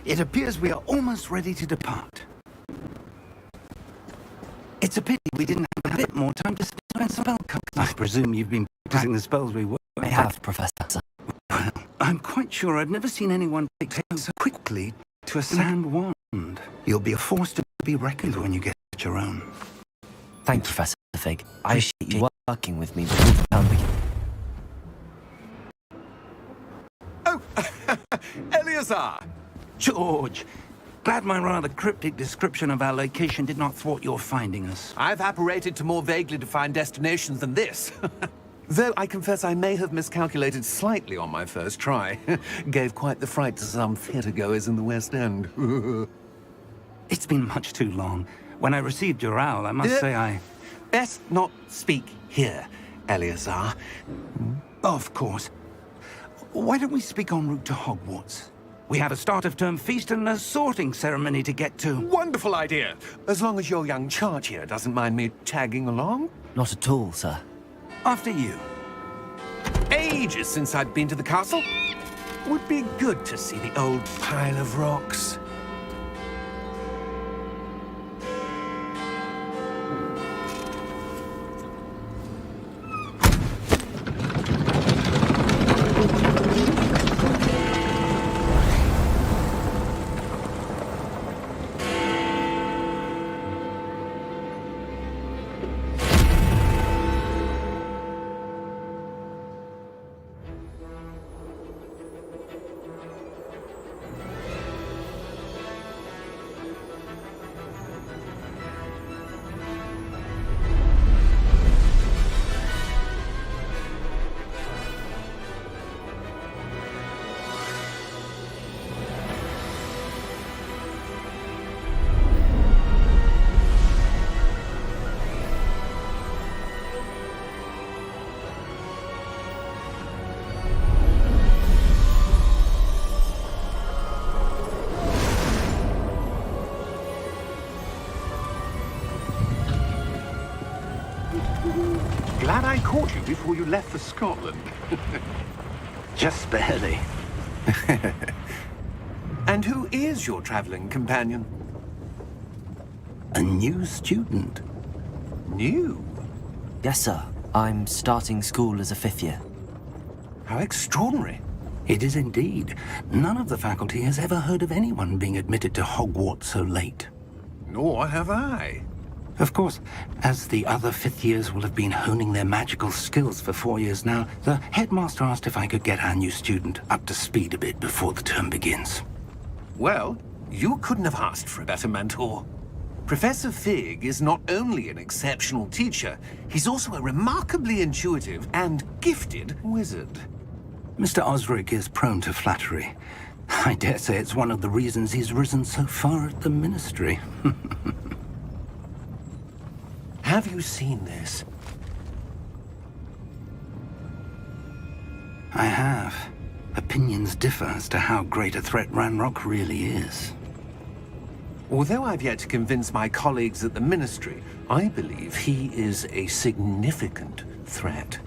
It appears we are almost ready to depart. It's a pity we didn't have a bit more time to spend spell casting. I presume you've been practicing the spells we were. I have, Professor. Well, I'm quite sure I've never seen anyone take so quickly to a sand wand. You'll be a force to be reckoned with when you get your own. Thank you, Professor Fig. I appreciate you working with me before the term begins. Oh, Eleazar! George, glad my rather cryptic description of our location did not thwart your finding us. I've apparated to more vaguely defined destinations than this. Though I confess I may have miscalculated slightly on my first try. Gave quite the fright to some theatre-goers in the West End. It's been much too long. When I received your owl, I must say I... Best not speak here, Eleazar. Of course. Why don't we speak en route to Hogwarts? We have a start-of-term feast and a sorting ceremony to get to. Wonderful idea! As long as your young charge here doesn't mind me tagging along. Not at all, sir. After you. Ages since I'd been to the castle. Would be good to see the old pile of rocks. Glad I caught you before you left for Scotland. Just barely. And who is your traveling companion? A new student. New? Yes, sir. I'm starting school as a 5th year. How extraordinary. It is indeed. None of the faculty has ever heard of anyone being admitted to Hogwarts so late. Nor have I. Of course, as the other 5th years will have been honing their magical skills for 4 years now, the headmaster asked if I could get our new student up to speed a bit before the term begins. Well, you couldn't have asked for a better mentor. Professor Fig is not only an exceptional teacher, he's also a remarkably intuitive and gifted wizard. Mr. Osric is prone to flattery. I dare say it's one of the reasons he's risen so far at the Ministry. Have you seen this? I have. Opinions differ as to how great a threat Ranrock really is. Although I've yet to convince my colleagues at the Ministry, I believe he is a significant threat.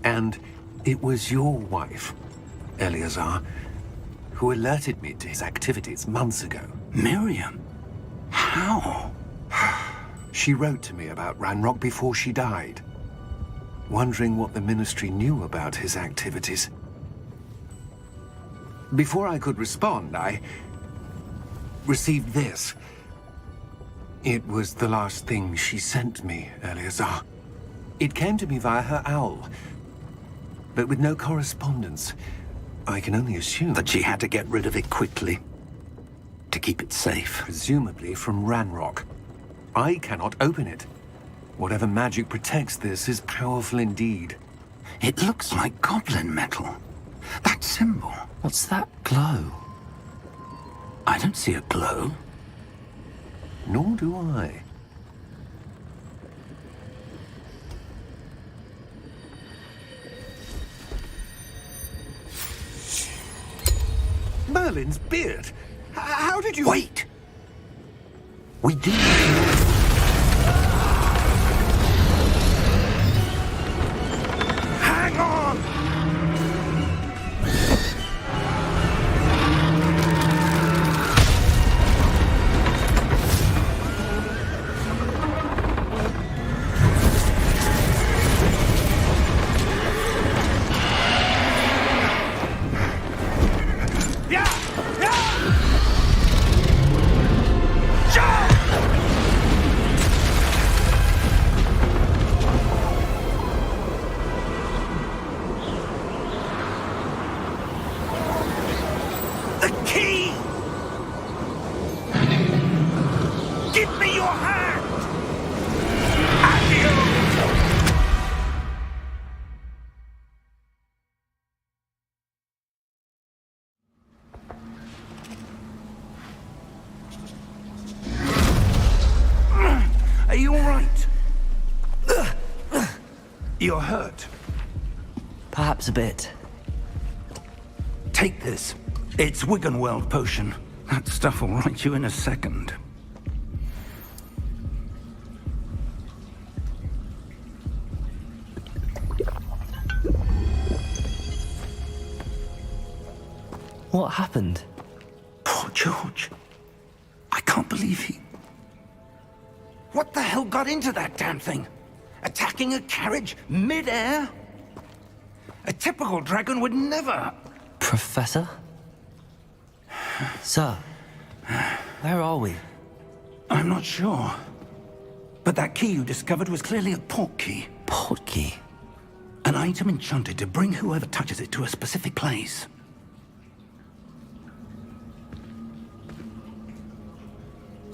And it was your wife, Eleazar, who alerted me to his activities months ago. Miriam? How? She wrote to me about Ranrock before she died, wondering what the Ministry knew about his activities. Before I could respond, I received this. It was the last thing she sent me, Eleazar. It came to me via her owl, but with no correspondence. I can only assume That she had to get rid of it quickly, to keep it safe. presumably from Ranrock. I cannot open it. Whatever magic protects this is powerful indeed. It looks like goblin metal. That symbol. What's that glow? I don't see a glow. Nor do I. Merlin's beard? How did you... Wait! We do. Hang on! You're hurt. Perhaps a bit. Take this. It's Wiggenweld potion. That stuff will right you in a second. What happened? Poor George. I can't believe he... What the hell got into that damn thing? Attacking a carriage mid-air? A typical dragon would never... Professor? Sir, where are we? I'm not sure. But that key you discovered was clearly a port key. Port key? An item enchanted to bring whoever touches it to a specific place.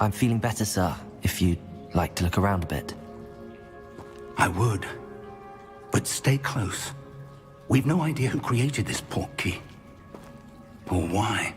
I'm feeling better, sir, if you'd like to look around a bit. I would. But stay close. We've no idea who created this port key. Or why.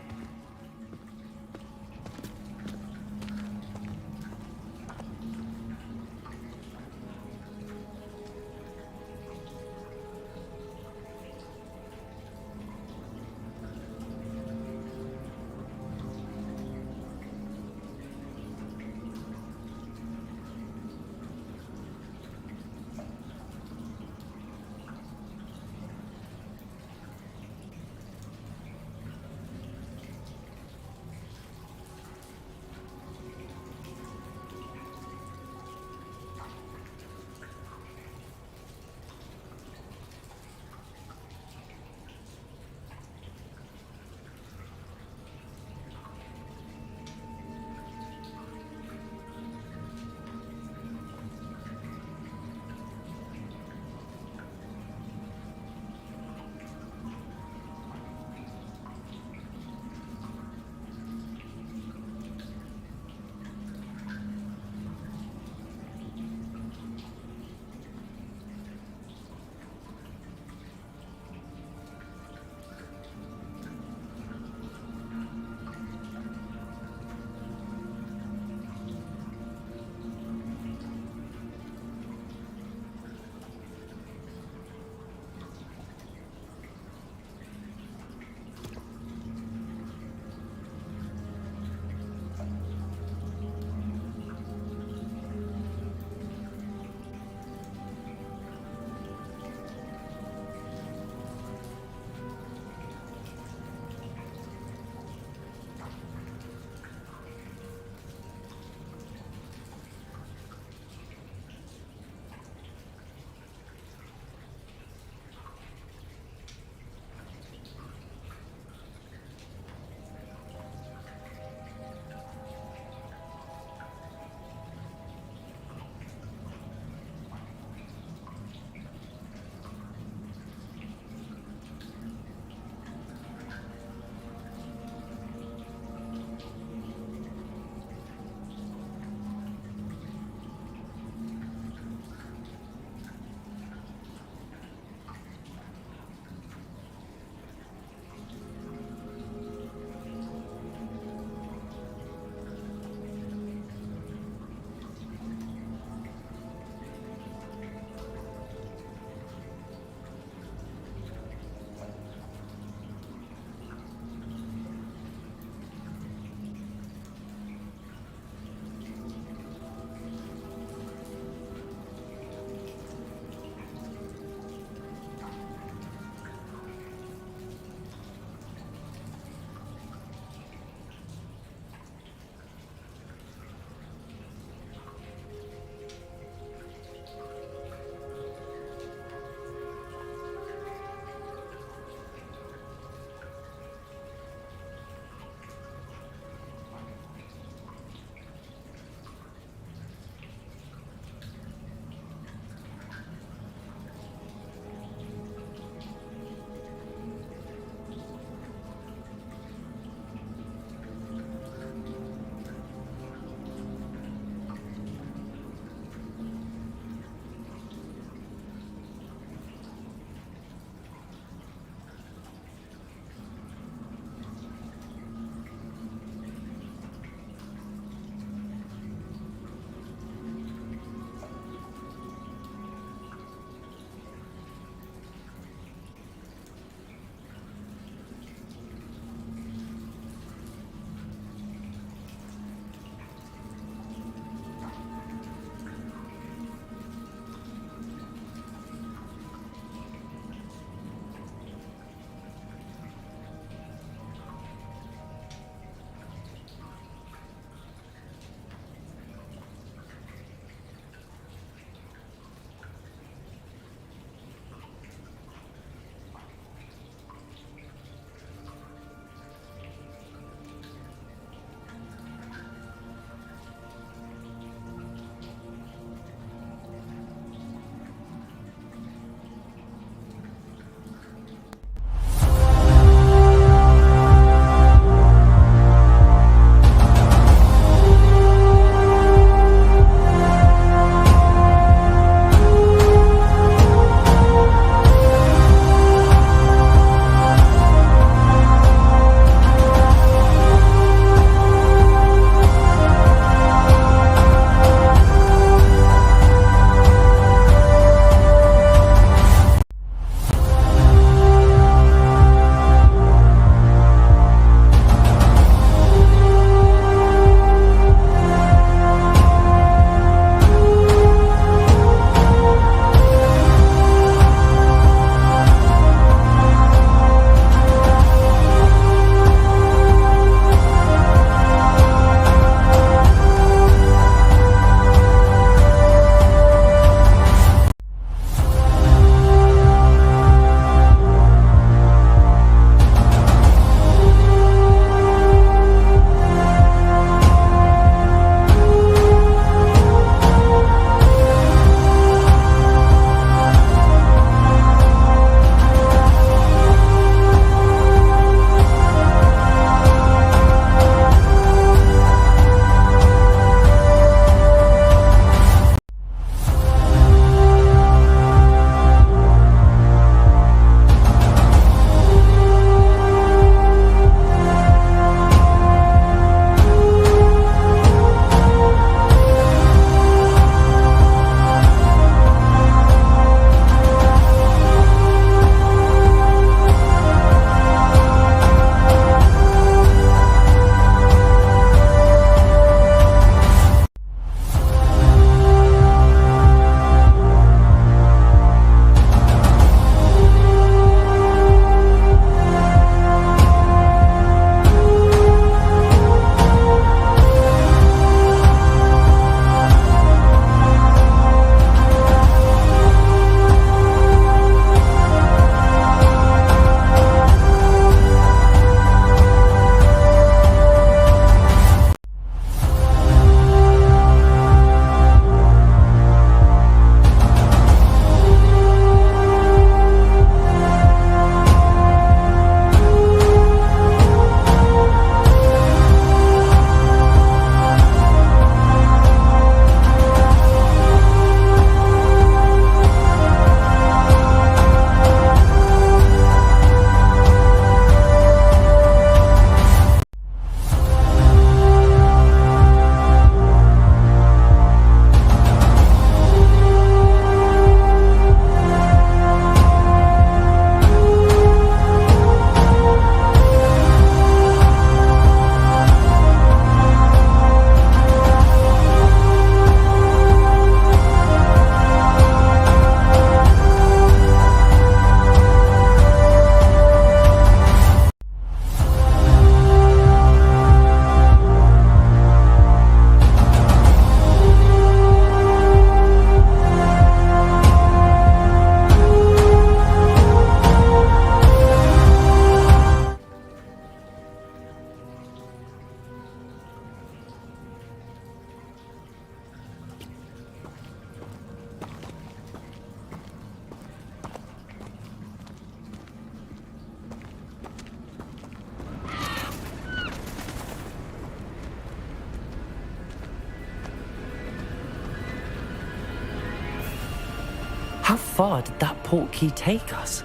How far did that portkey take us?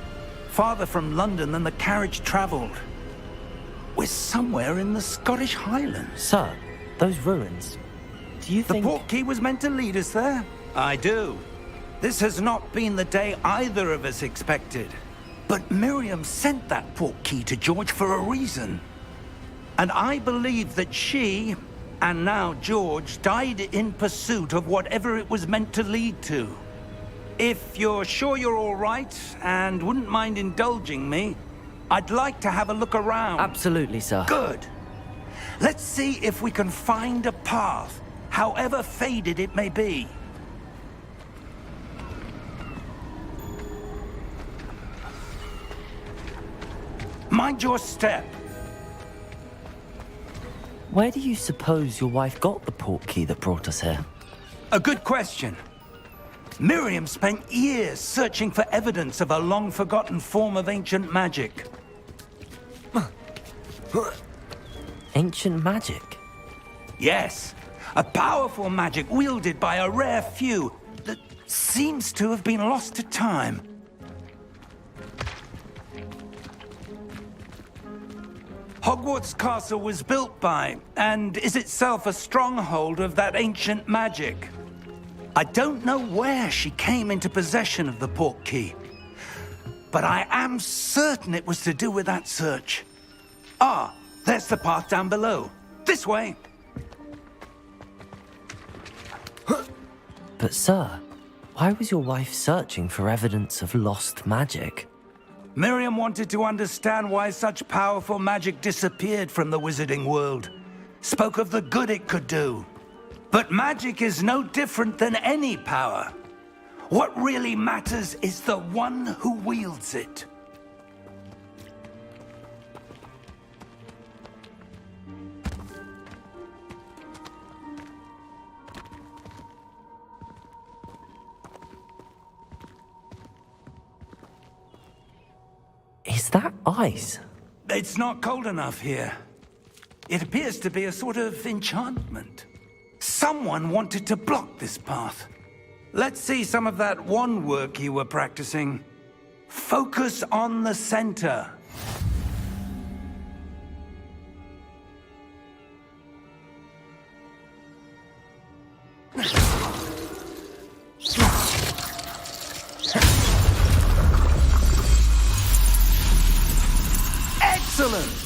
Farther from London than the carriage travelled. We're somewhere in the Scottish Highlands. Sir, those ruins. Do you The think... portkey was meant to lead us there? I do. This has not been the day either of us expected. But Miriam sent that portkey to George for a reason. And I believe that she, and now George, died in pursuit of whatever it was meant to lead to. If you're sure you're all right, and wouldn't mind indulging me, I'd like to have a look around. Absolutely, sir. Good. Let's see if we can find a path, however faded it may be. Mind your step. Where do you suppose your wife got the portkey that brought us here? A good question. Miriam spent years searching for evidence of a long-forgotten form of ancient magic. Ancient magic? Yes, a powerful magic wielded by a rare few that seems to have been lost to time. Hogwarts Castle was built by, and is itself a stronghold of that ancient magic. I don't know where she came into possession of the portkey, but I am certain it was to do with that search. Ah, there's the path down below. This way. But sir, why was your wife searching for evidence of lost magic? Miriam wanted to understand why such powerful magic disappeared from the wizarding world. Spoke of the good it could do. But magic is no different than any power. What really matters is the one who wields it. Is that ice? It's not cold enough here. It appears to be a sort of enchantment. Someone wanted to block this path. Let's see some of that wand work you were practicing. Focus on the center. Excellent!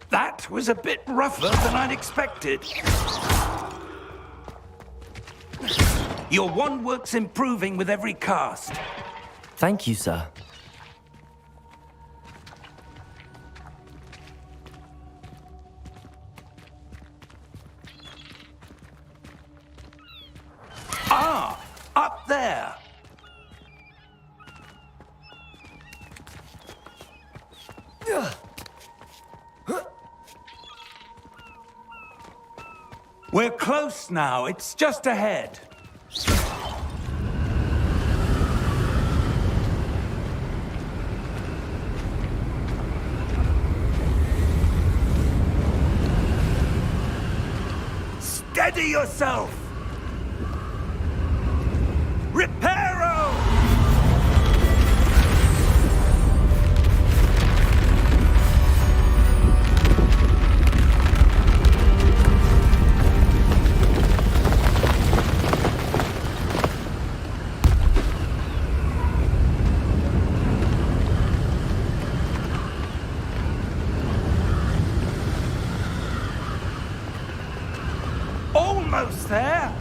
That was a bit rougher than I'd expected. Your wand work's improving with every cast. Thank you, sir. Ah, up there. We're close now. It's just ahead. Steady yourself. Reparo! Almost there.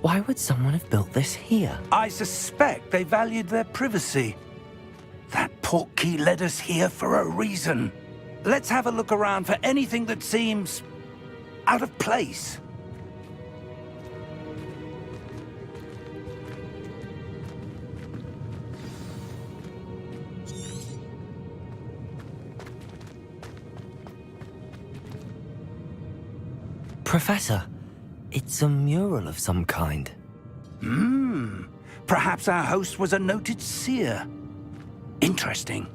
Why would someone have built this here? I suspect they valued their privacy. That portkey led us here for a reason. Let's have a look around for anything that seems out of place. Professor, it's a mural of some kind. Perhaps our host was a noted seer. Interesting.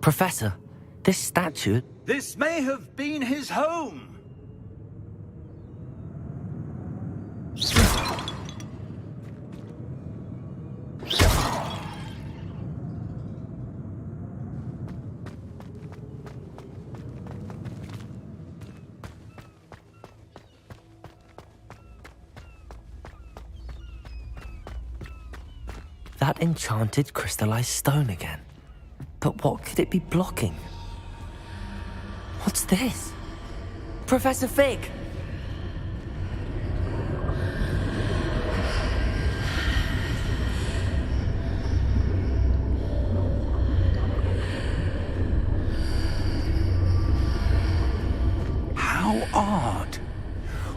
Professor, this statue... This may have been his home. That enchanted crystallized stone again. But what could it be blocking? What's this? Professor Fig! How odd.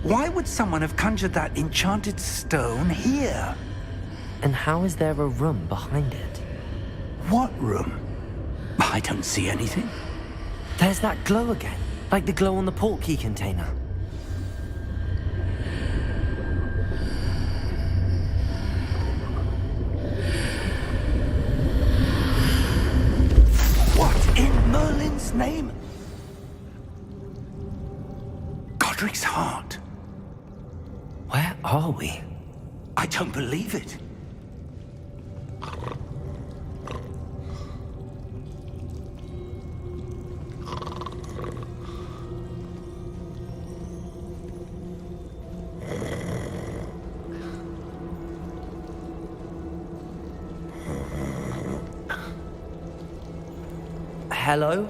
Why would someone have conjured that enchanted stone here? And how is there a room behind it? What room? I don't see anything. There's that glow again, like the glow on the portkey container. What in Merlin's name? Godric's heart. Where are we? I don't believe it. Hello?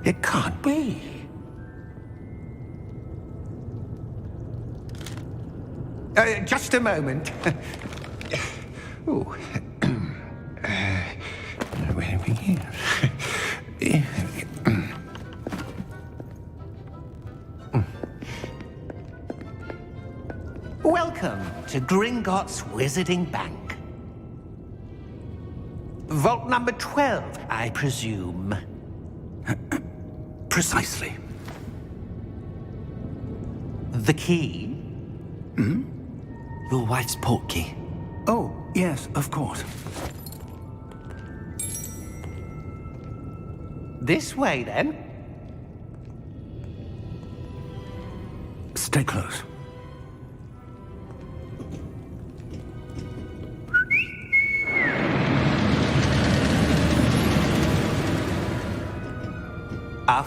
It can't be. Just a moment. Oh. Where are we here? Welcome to Gringotts Wizarding Bank. Vault number 12, I presume. Precisely. The key? Your wife's portkey. Oh, yes, of course. This way, then. Stay close.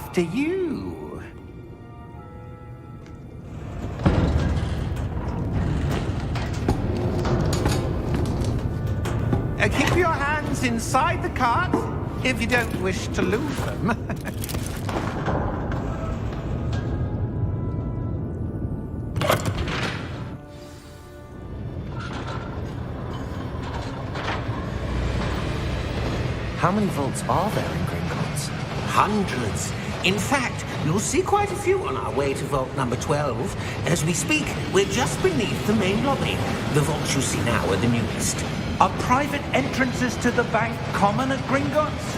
after you. Keep your hands inside the cart if you don't wish to lose them. How many vaults are there in Gringotts? Hundreds. In fact, you'll see quite a few on our way to vault number 12. As we speak, we're just beneath the main lobby. The vaults you see now are the newest. Are private entrances to the bank common at Gringotts?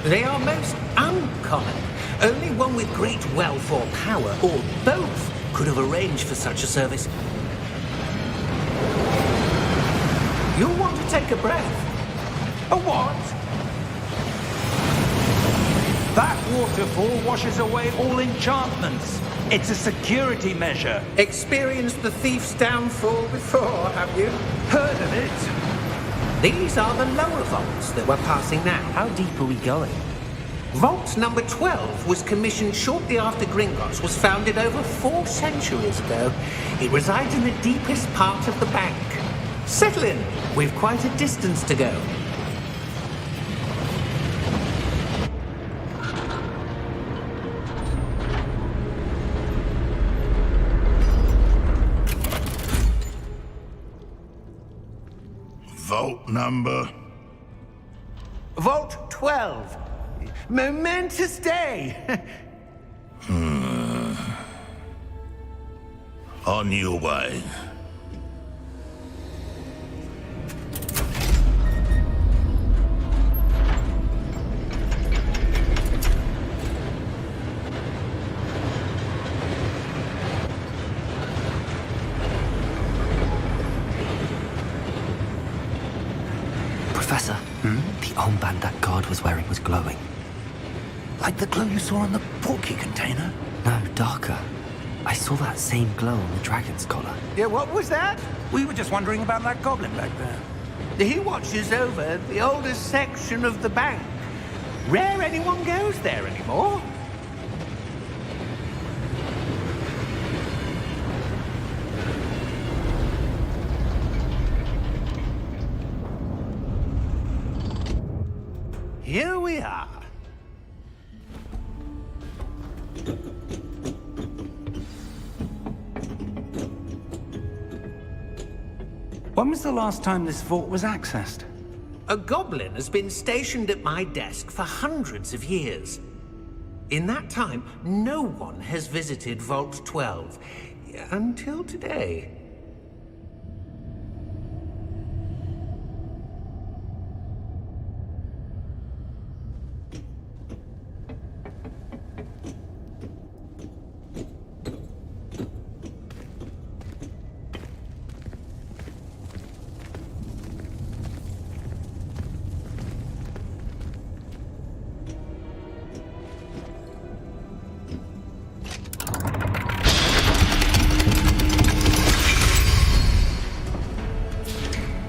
They are most uncommon. Only one with great wealth or power, or both, could have arranged for such a service. You'll want to take a breath. A what? That waterfall washes away all enchantments. It's a security measure. Experienced the thief's downfall before, have you? Heard of it? These are the lower vaults that we're passing now. How deep are we going? Vault number 12 was commissioned shortly after Gringotts was founded over 4 centuries ago. It resides in the deepest part of the bank. Settle in. We've quite a distance to go. Vault number? Vault 12. Momentous day. On your way. Professor, the armband that guard was wearing was glowing. Like the glow you saw on the porky container? No, darker. I saw that same glow on the dragon's collar. Yeah, what was that? We were just wondering about that goblin back there. He watches over the oldest section of the bank. Rare anyone goes there anymore. Here we are. When was the last time this vault was accessed? A goblin has been stationed at my desk for hundreds of years. In that time, no one has visited Vault 12. Until today.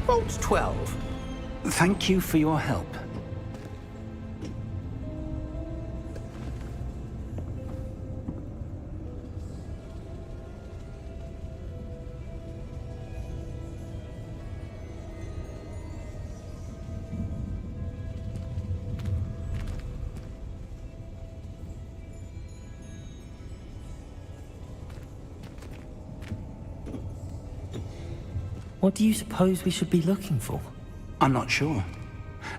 Vault 12. Thank you for your help. What do you suppose we should be looking for? I'm not sure.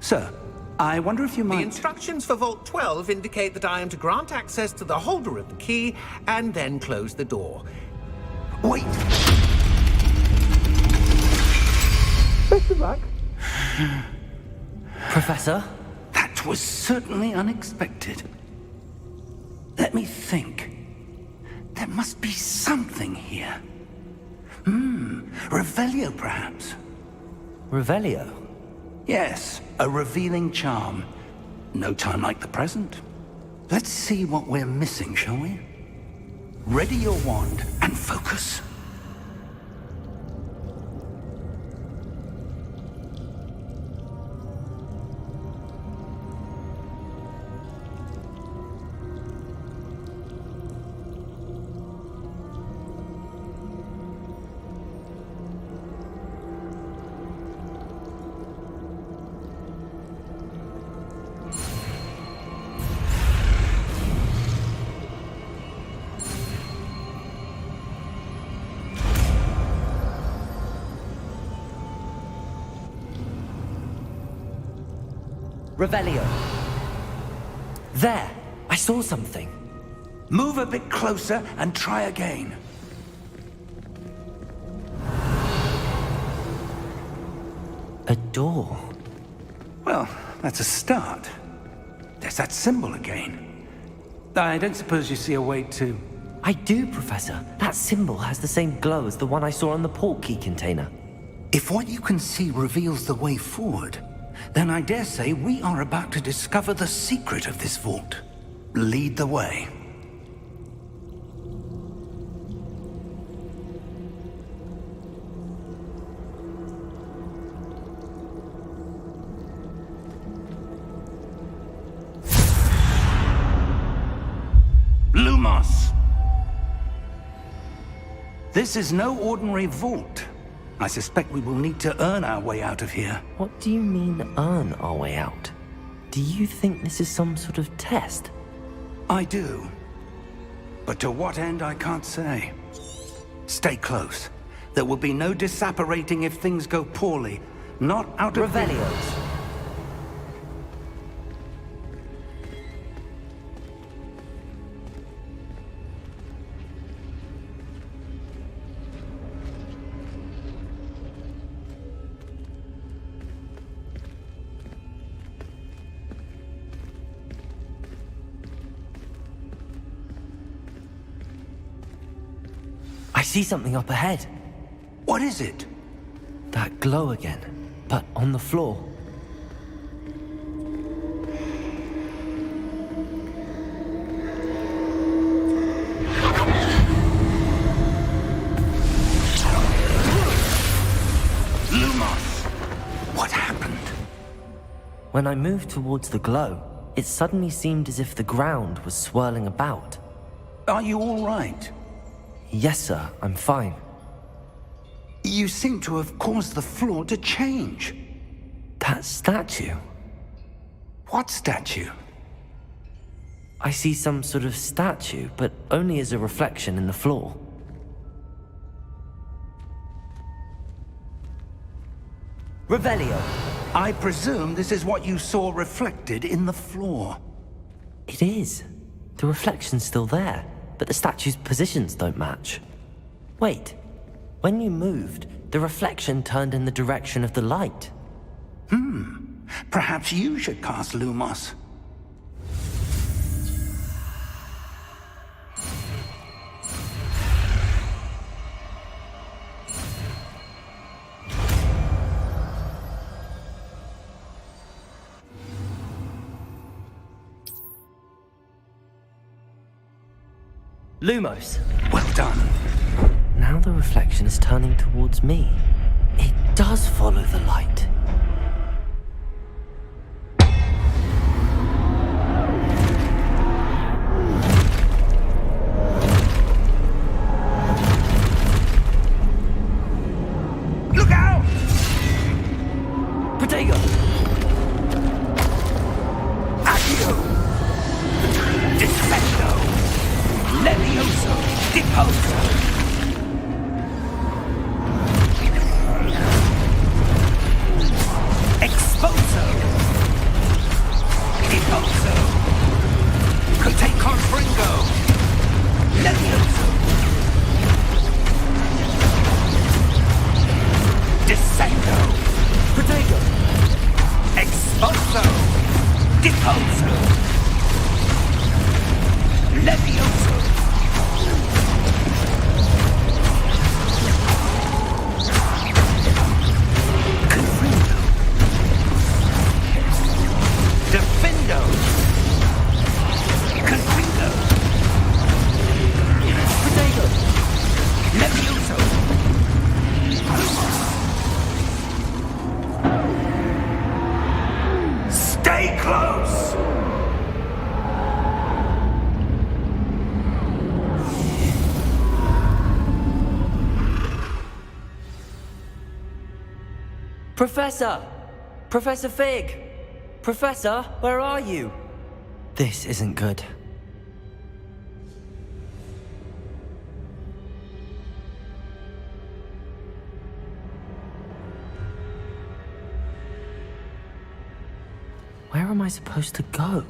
Sir, I wonder if you The might... instructions for Vault 12 indicate that I am to grant access to the holder of the key and then close the door. Wait! Best of luck. Professor? That was certainly unexpected. Let me think. There must be something here. Revelio, perhaps? Revelio? Yes, a revealing charm. No time like the present. Let's see what we're missing, shall we? Ready your wand and focus. Revelio. There! I saw something. Move a bit closer and try again. A door. Well, that's a start. There's that symbol again. I don't suppose you see a way to... I do, Professor. That symbol has the same glow as the one I saw on the port key container. If what you can see reveals the way forward, then I dare say we are about to discover the secret of this vault. Lead the way. Lumos! This is no ordinary vault. I suspect we will need to earn our way out of here. What do you mean, earn our way out? Do you think this is some sort of test? I do. But to what end, I can't say. Stay close. There will be no disapparating if things go poorly. Not out of... Revelios. I see something up ahead. What is it? That glow again, but on the floor. Lumos! What happened? When I moved towards the glow, it suddenly seemed as if the ground was swirling about. Are you all right? Yes, sir, I'm fine. You seem to have caused the floor to change. That statue? What statue? I see some sort of statue, but only as a reflection in the floor. Revelio. I presume this is what you saw reflected in the floor. It is. The reflection's still there, but the statue's positions don't match. Wait. When you moved, the reflection turned in the direction of the light. Perhaps you should cast Lumos. Lumos. Well done. Now the reflection is turning towards me. It does follow the light. Look out! Protego! Accio! Defendo! Levioso! Deposo! Exposo! Deposo! Cote Confringo! Levioso! Descendo! Protego! Exposo! Deposo! Levioso! Confrindo! Defendo! Confrindo! Protego! Levioso! Stay close! Professor! Professor Fig! Professor, where are you? This isn't good. Where am I supposed to go?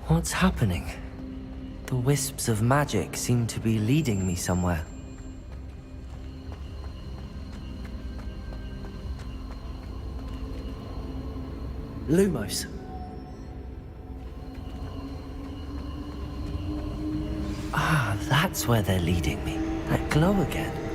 What's happening? The wisps of magic seem to be leading me somewhere. Lumos. Ah, that's where they're leading me. That glow again.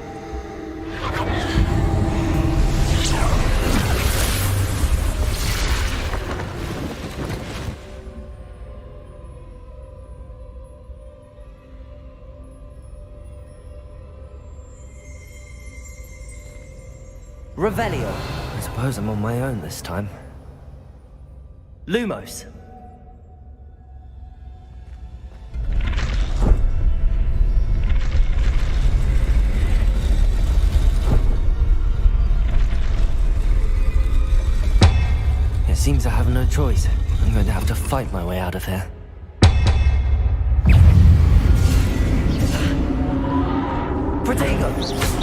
Revelio. I suppose I'm on my own this time. Lumos. It seems I have no choice. I'm going to have to fight my way out of here. Protego!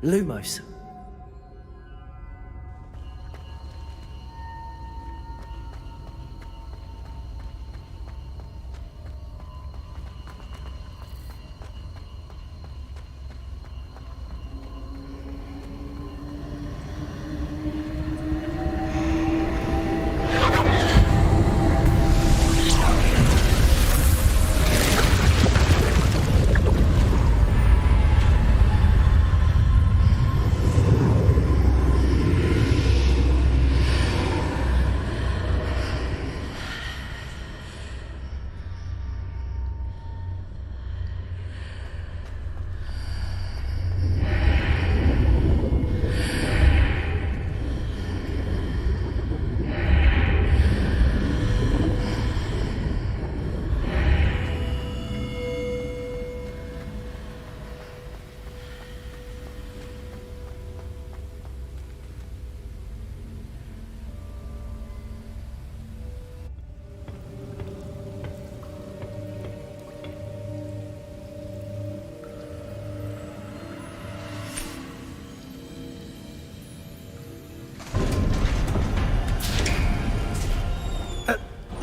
Lumos.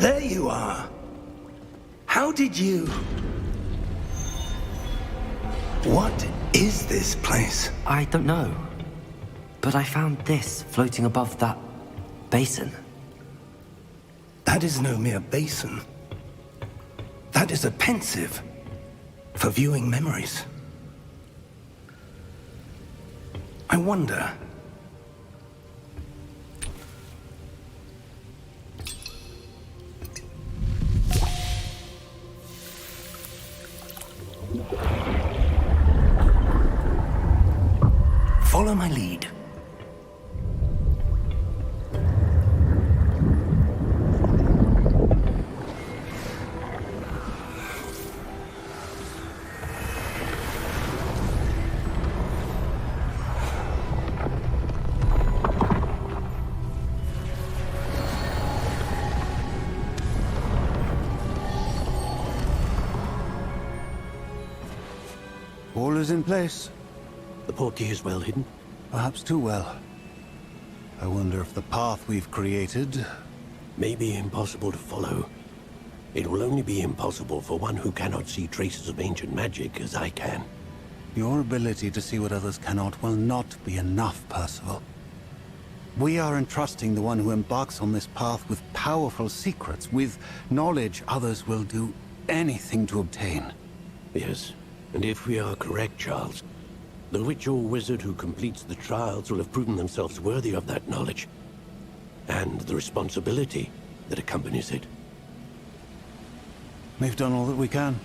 There you are. How did you... What is this place? I don't know. But I found this floating above that basin. That is no mere basin. That is a pensive for viewing memories. I wonder... Follow my lead. All is in place. The portkey is well hidden. Perhaps too well. I wonder if the path we've created... May be impossible to follow. It will only be impossible for one who cannot see traces of ancient magic as I can. Your ability to see what others cannot will not be enough, Percival. We are entrusting the one who embarks on this path with powerful secrets, with knowledge others will do anything to obtain. Yes, and if we are correct, Charles, the witch or wizard who completes the trials will have proven themselves worthy of that knowledge, and the responsibility that accompanies it. We've done all that we can.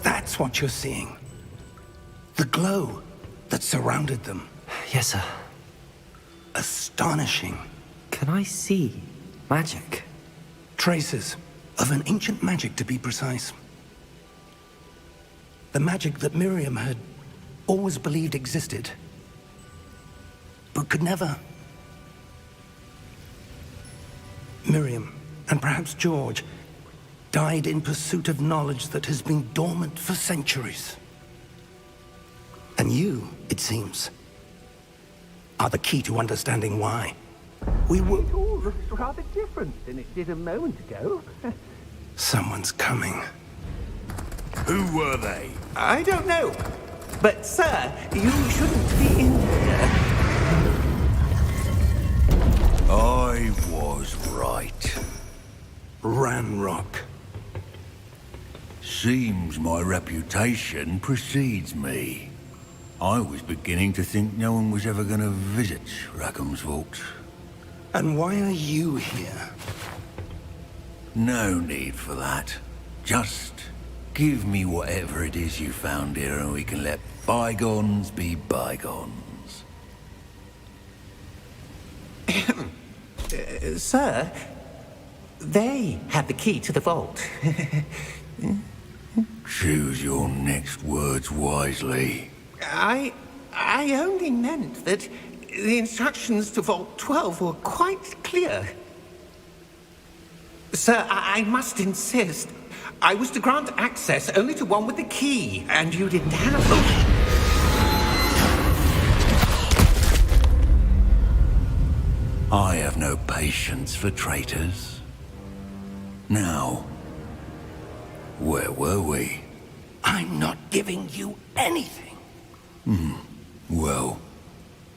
That's what you're seeing. The glow that surrounded them. Yes, sir. Astonishing. Can I see magic? Traces of an ancient magic, to be precise. The magic that Miriam had always believed existed, but could never. Miriam, and perhaps George, died in pursuit of knowledge that has been dormant for centuries. And you, it seems, are the key to understanding why. We will... It all looks rather different than it did a moment ago. Someone's coming. Who were they? I don't know. But, sir, you shouldn't be in here. I was right. Ranrock. Seems my reputation precedes me. I was beginning to think no one was ever going to visit Rackham's vault. And why are you here? No need for that. Just give me whatever it is you found here and we can let bygones be bygones. Sir, they had the key to the vault. Choose your next words wisely. I only meant that the instructions to Vault 12 were quite clear. Sir, I must insist. I was to grant access only to one with the key, and you didn't have them. I have no patience for traitors. Now, where were we? I'm not giving you anything. Well,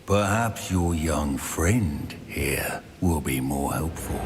perhaps your young friend here will be more helpful.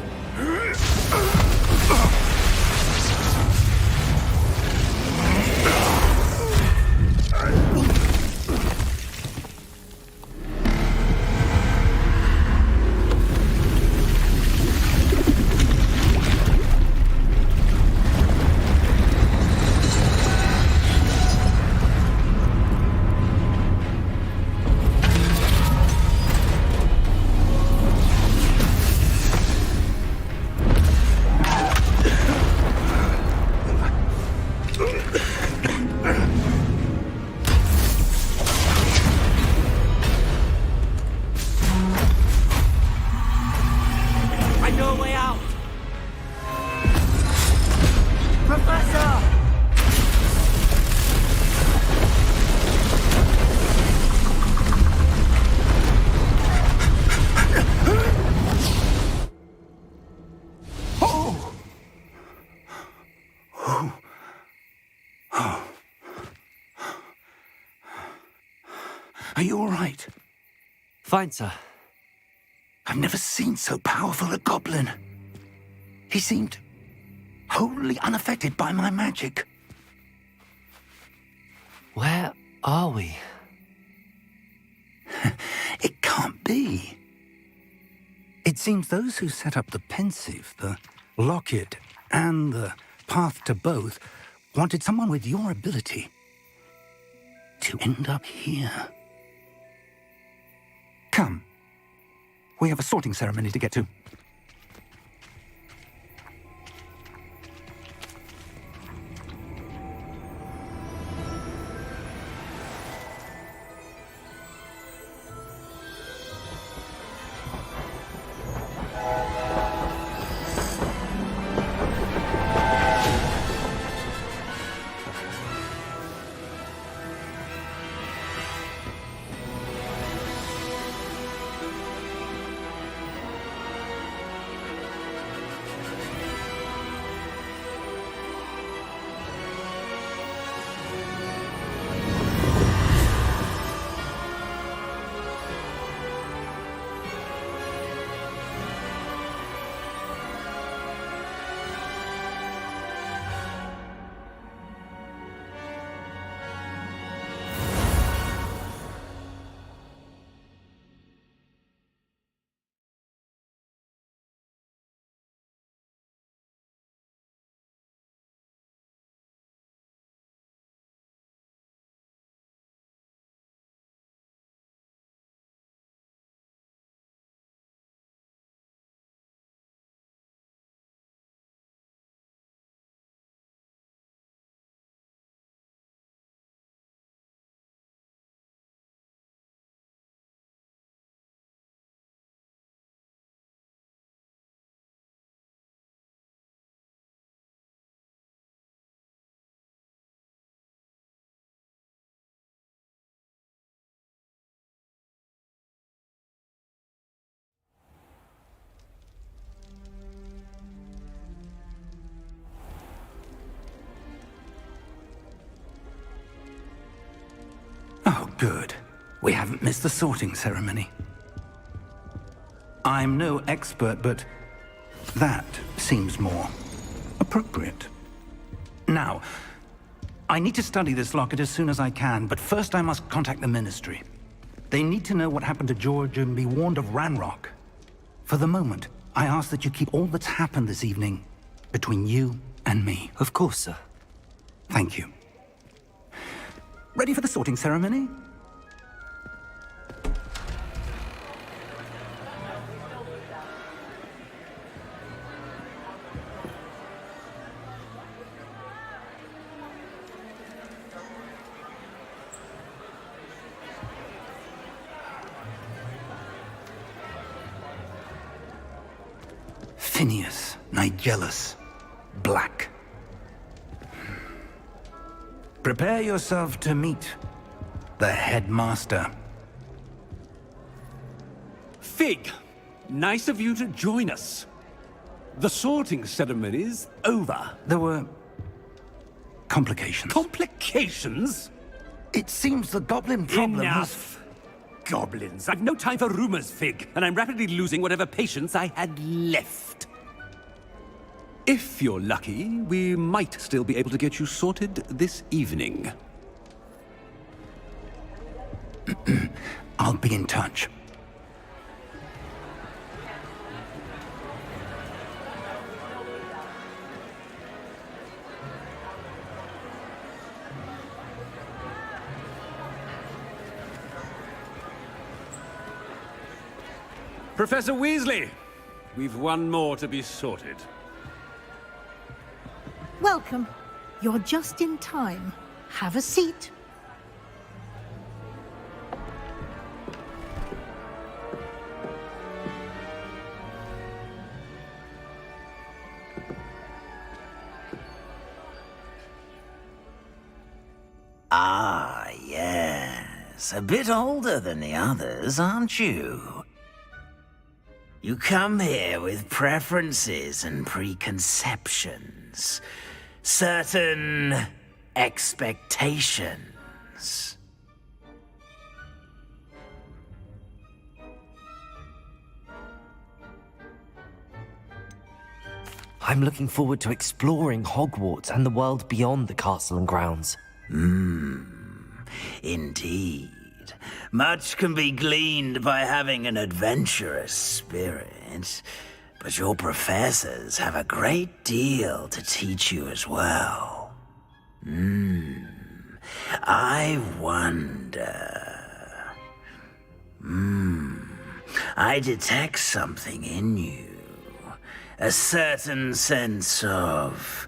Are you all right? Fine, sir. I've never seen so powerful a goblin. He seemed wholly unaffected by my magic. Where are we? It can't be. It seems those who set up the pensive, the locket, and the path to both wanted someone with your ability to end up here. Come. We have a sorting ceremony to get to. Oh, good. We haven't missed the sorting ceremony. I'm no expert, but that seems more appropriate. Now, I need to study this locket as soon as I can, but first I must contact the Ministry. They need to know what happened to George and be warned of Ranrock. For the moment, I ask that you keep all that's happened this evening between you and me. Of course, sir. Thank you. Ready for the sorting ceremony? Phineas, Nigellus, Black. Prepare yourself to meet the headmaster. Fig, nice of you to join us. The sorting ceremony's over. There were complications. Complications? It seems the goblin problem Enough. Goblins. I've no time for rumors, Fig, and I'm rapidly losing whatever patience I had left. If you're lucky, we might still be able to get you sorted this evening. I'll be in touch. Professor Weasley, we've one more to be sorted. Welcome. You're just in time. Have a seat. Ah, yes. A bit older than the others, aren't you? You come here with preferences and preconceptions. Certain expectations. I'm looking forward to exploring Hogwarts and the world beyond the castle and grounds. Indeed. Much can be gleaned by having an adventurous spirit, but your professors have a great deal to teach you as well. I wonder... I detect something in you. A certain sense of...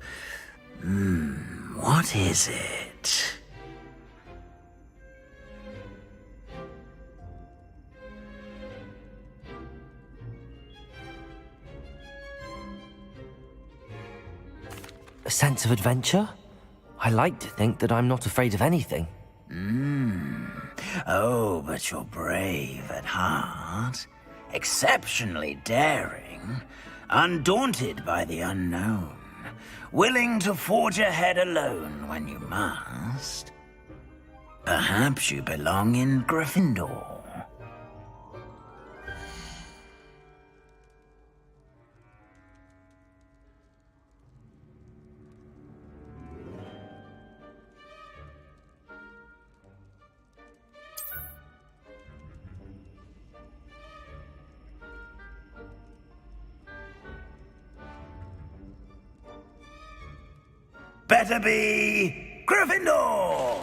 what is it? A sense of adventure? I like to think that I'm not afraid of anything. Oh, but you're brave at heart. Exceptionally daring. Undaunted by the unknown. Willing to forge ahead alone when you must. Perhaps you belong in Gryffindor. Better be Gryffindor!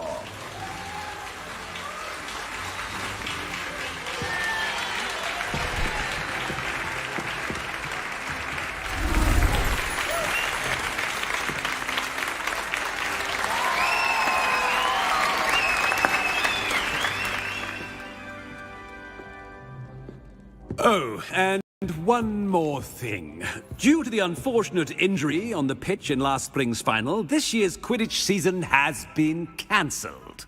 Oh, and one more thing. Due to the unfortunate injury on the pitch in last spring's final, this year's Quidditch season has been cancelled.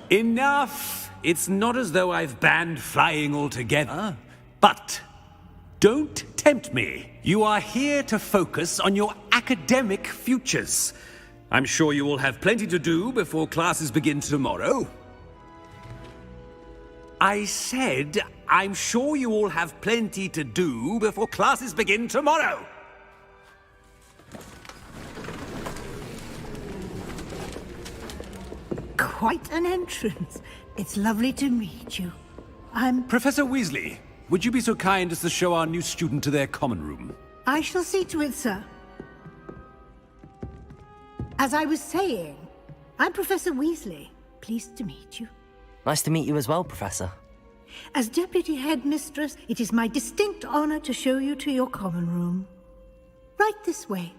Enough! It's not as though I've banned flying altogether, but don't tempt me. You are here to focus on your academic futures. I'm sure you will have plenty to do before classes begin tomorrow. I said, I'm sure you all have plenty to do before classes begin tomorrow. Quite an entrance. It's lovely to meet you. I'm... Professor Weasley, would you be so kind as to show our new student to their common room? I shall see to it, sir. As I was saying, I'm Professor Weasley. Pleased to meet you. Nice to meet you as well, Professor. As Deputy Headmistress, it is my distinct honor to show you to your common room. Right this way.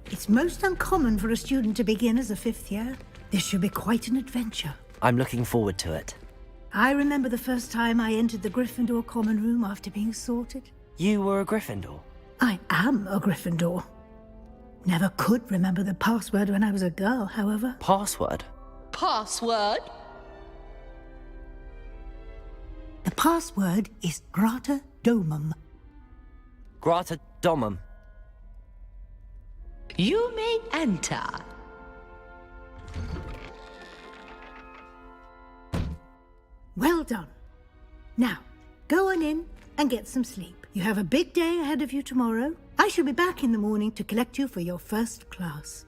It's most uncommon for a student to begin as a fifth year. This should be quite an adventure. I'm looking forward to it. I remember the first time I entered the Gryffindor common room after being sorted. You were a Gryffindor? I am a Gryffindor. Never could remember the password when I was a girl, however. Password? Password? The password is Grata Domum. Grata Domum. You may enter. Well done. Now, go on in and get some sleep. You have a big day ahead of you tomorrow. I shall be back in the morning to collect you for your first class.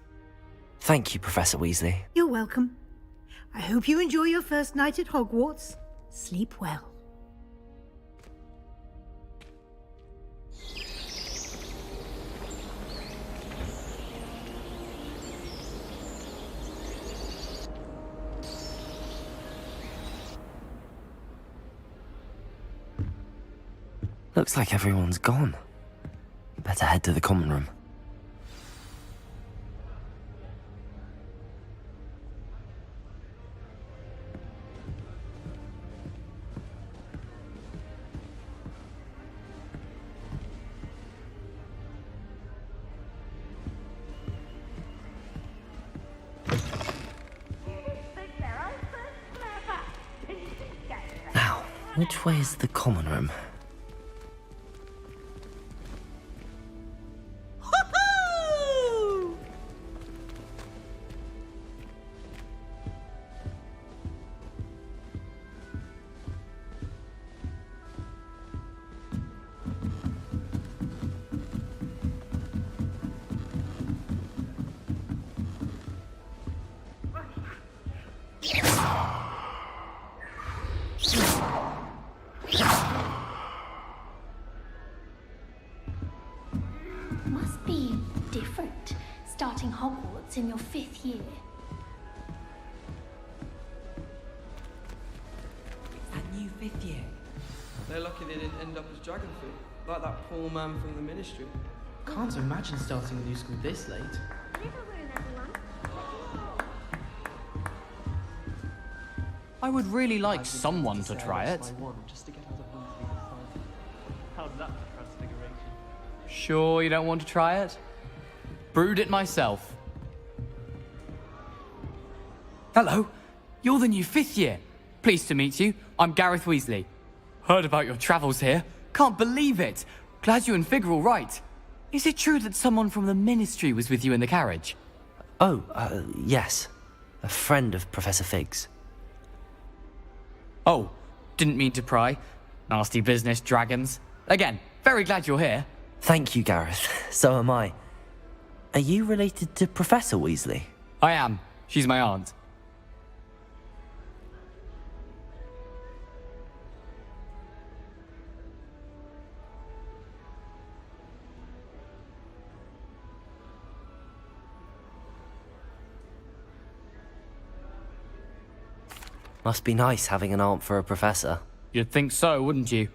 Thank you, Professor Weasley. You're welcome. I hope you enjoy your first night at Hogwarts. Sleep well. Looks like everyone's gone. Better head to the common room. Which way is the common room? Must be different, starting Hogwarts in your 5th year. That new 5th year. They're lucky they didn't end up as dragon food, like that poor man from the Ministry. Can't imagine starting a new school this late. I would really like someone to try it. How's that for transfiguration? Sure you don't want to try it? Brewed it myself. Hello, you're the new 5th year. Pleased to meet you. I'm Gareth Weasley. Heard about your travels here. Can't believe it. Glad you and Fig are all right. Is it true that someone from the Ministry was with you in the carriage? Oh, yes. A friend of Professor Fig's. Oh, didn't mean to pry. Nasty business, dragons. Again, very glad you're here. Thank you, Gareth. So am I. Are you related to Professor Weasley? I am. She's my aunt. Must be nice having an aunt for a professor. You'd think so, wouldn't you?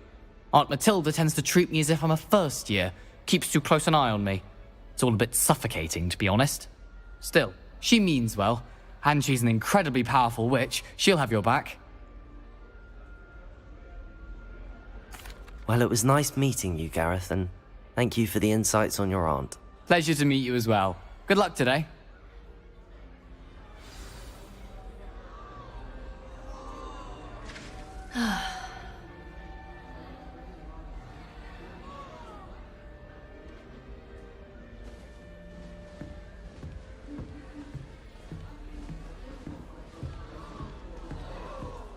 Aunt Matilda tends to treat me as if I'm a first year. Keeps too close an eye on me. It's all a bit suffocating, to be honest. Still, she means well. And she's an incredibly powerful witch. She'll have your back. Well, it was nice meeting you, Gareth, and thank you for the insights on your aunt. Pleasure to meet you as well. Good luck today.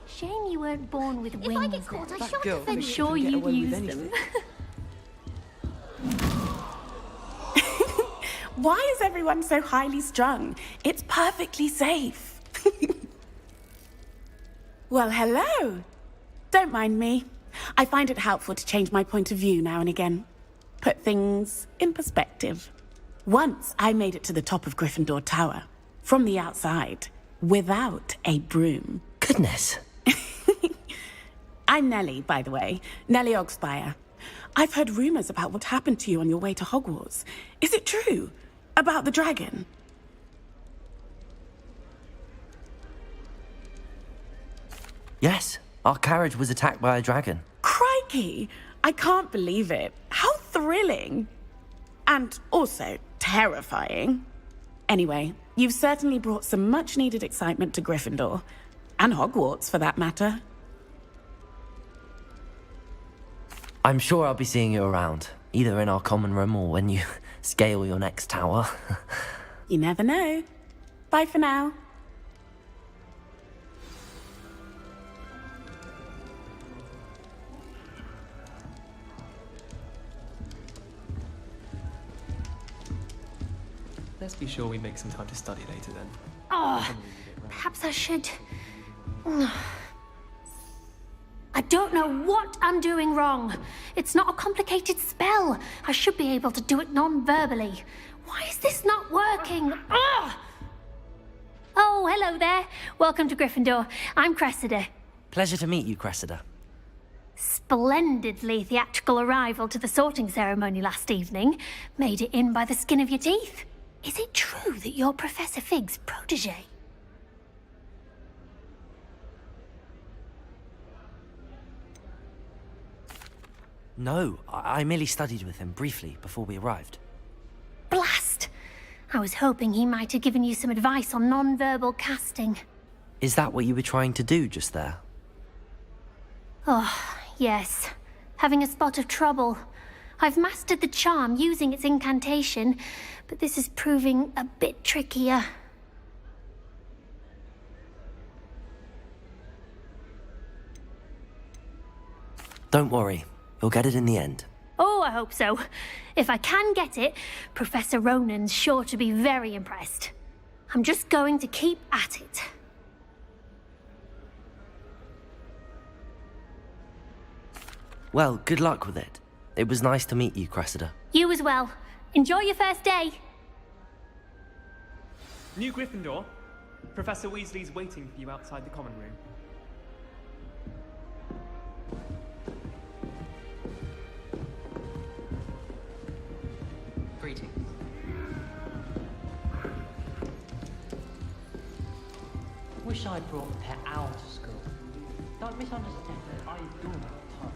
Shame you weren't born with wings. If I get caught, I shan't girl defend thinks you. she Sure can get you'd away with use anything. them. Why is everyone so highly strung? It's perfectly safe. Well, hello. Don't mind me. I find it helpful to change my point of view now and again. Put things in perspective. Once I made it to the top of Gryffindor Tower, from the outside, without a broom. Goodness. I'm Nellie, by the way. Nellie Ogspire. I've heard rumors about what happened to you on your way to Hogwarts. Is it true? About the dragon? Yes, our carriage was attacked by a dragon. Crikey! I can't believe it. How thrilling! And also terrifying. Anyway, you've certainly brought some much-needed excitement to Gryffindor. And Hogwarts, for that matter. I'm sure I'll be seeing you around, either in our common room or when you scale your next tower. You never know. Bye for now. Let's be sure we make some time to study later then. Oh, perhaps I should. I don't know what I'm doing wrong. It's not a complicated spell. I should be able to do it non-verbally. Why is this not working? Ugh! Oh, hello there. Welcome to Gryffindor. I'm Cressida. Pleasure to meet you, Cressida. Splendidly theatrical arrival to the sorting ceremony last evening. Made it in by the skin of your teeth. Is it true that you're Professor Fig's protege? No, I merely studied with him briefly before we arrived. Blast! I was hoping he might have given you some advice on non-verbal casting. Is that what you were trying to do just there? Oh, yes. Having a spot of trouble. I've mastered the charm using its incantation, but this is proving a bit trickier. Don't worry, you'll get it in the end. Oh, I hope so. If I can get it, Professor Ronan's sure to be very impressed. I'm just going to keep at it. Well, good luck with it. It was nice to meet you, Cressida. You as well. Enjoy your first day. New Gryffindor. Professor Weasley's waiting for you outside the common room. Greetings. Wish I'd brought a pet owl to school. Don't misunderstand it. I do not talk.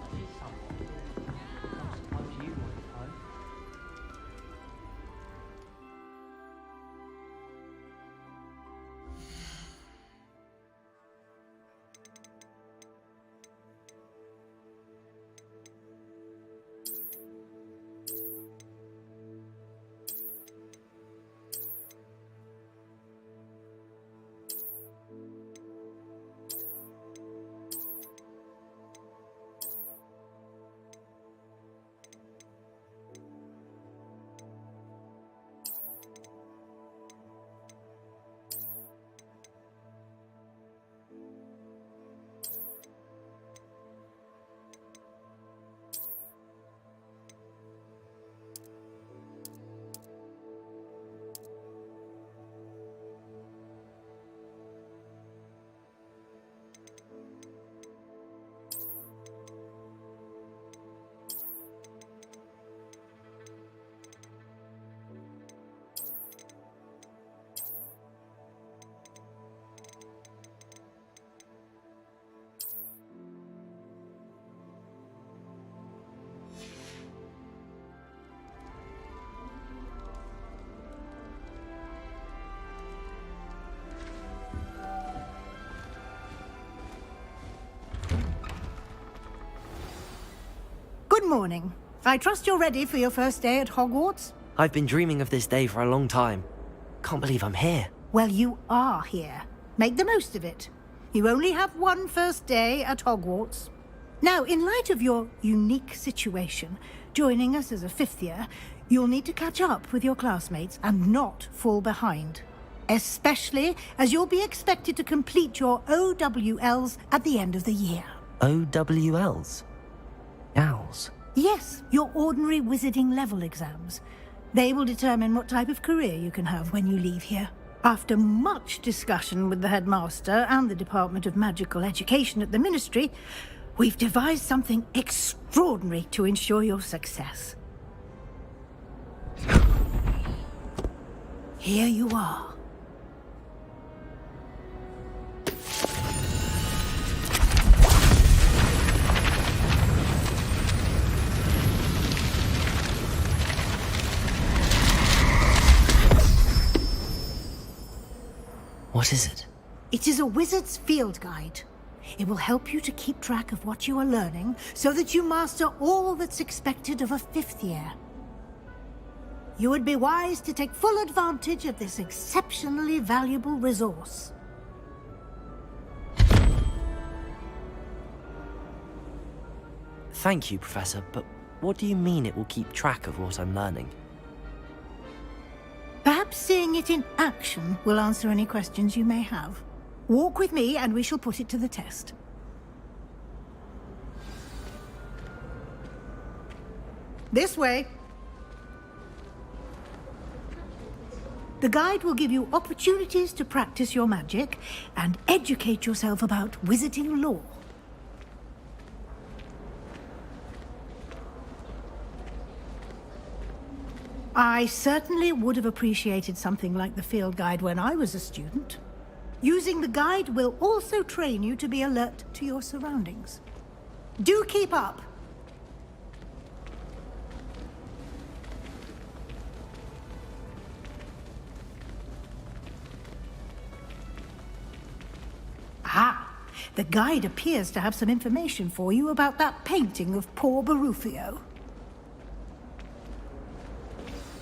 That is something. I suppose you want to know. Good morning. I trust you're ready for your first day at Hogwarts? I've been dreaming of this day for a long time. Can't believe I'm here. Well, you are here. Make the most of it. You only have one first day at Hogwarts. Now, in light of your unique situation, joining us as a fifth year, you'll need to catch up with your classmates and not fall behind. Especially as you'll be expected to complete your OWLs at the end of the year. OWLs? Owls? Yes, your ordinary wizarding level exams. They will determine what type of career you can have when you leave here. After much discussion with the headmaster and the Department of Magical Education at the Ministry, we've devised something extraordinary to ensure your success. Here you are. What is it? It is a wizard's field guide. It will help you to keep track of what you are learning so that you master all that's expected of a fifth year. You would be wise to take full advantage of this exceptionally valuable resource. Thank you, Professor, but what do you mean it will keep track of what I'm learning? Perhaps seeing it in action will answer any questions you may have. Walk with me and we shall put it to the test. This way. The guide will give you opportunities to practice your magic and educate yourself about wizarding lore. I certainly would have appreciated something like the field guide when I was a student. Using the guide will also train you to be alert to your surroundings. Do keep up! Ah, The guide appears to have some information for you about that painting of poor Barufio.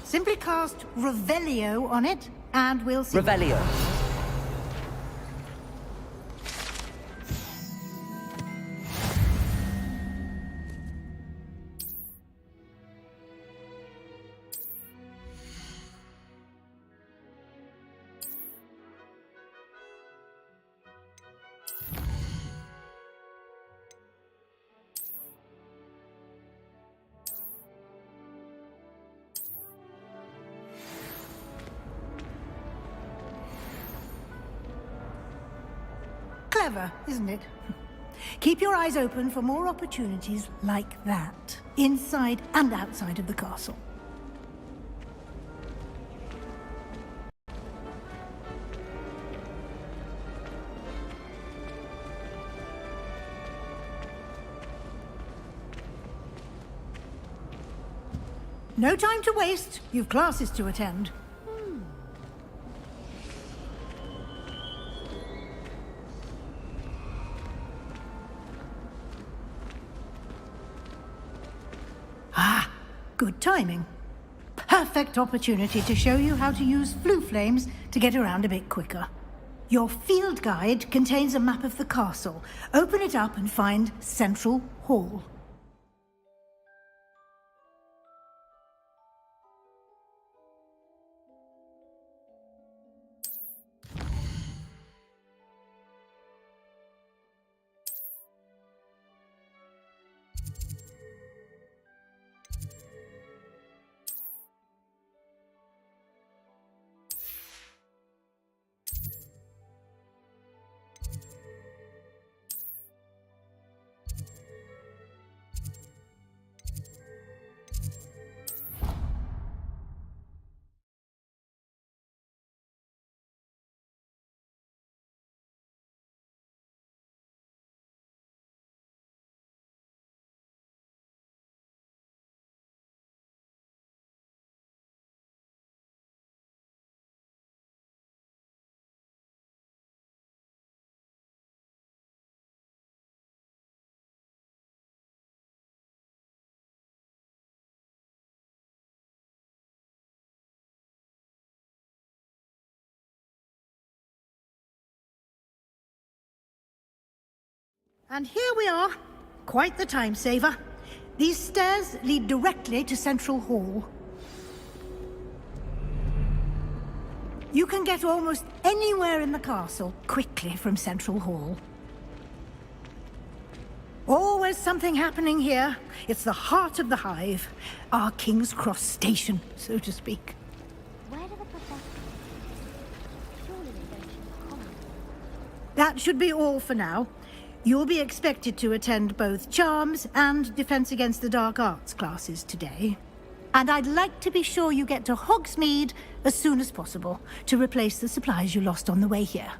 Simply cast Revelio on it, and we'll see. Revelio. Clever, isn't it? Keep your eyes open for more opportunities like that, inside and outside of the castle. No time to waste. You've classes to attend. Ah, good timing. Perfect opportunity to show you how to use flue flames to get around a bit quicker. Your field guide contains a map of the castle. Open it up and find Central Hall. And here we are. Quite the time saver. These stairs lead directly to Central Hall. You can get almost anywhere in the castle quickly from Central Hall. Always something happening here. It's the heart of the hive. Our King's Cross station, so to speak. Where do the professors? Surely they don't use common. That should be all for now. You'll be expected to attend both Charms and Defense Against the Dark Arts classes today. And I'd like to be sure you get to Hogsmeade as soon as possible to replace the supplies you lost on the way here.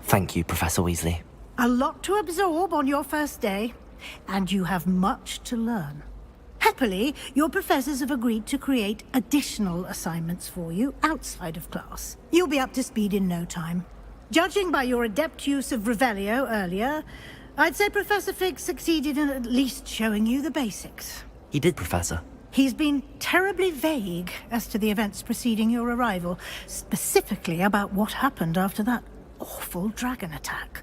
Thank you, Professor Weasley. A lot to absorb on your first day, and you have much to learn. Happily, your professors have agreed to create additional assignments for you outside of class. You'll be up to speed in no time. Judging by your adept use of Revelio earlier, I'd say Professor Fig succeeded in at least showing you the basics. He did, Professor. He's been terribly vague as to the events preceding your arrival, specifically about what happened after that awful dragon attack.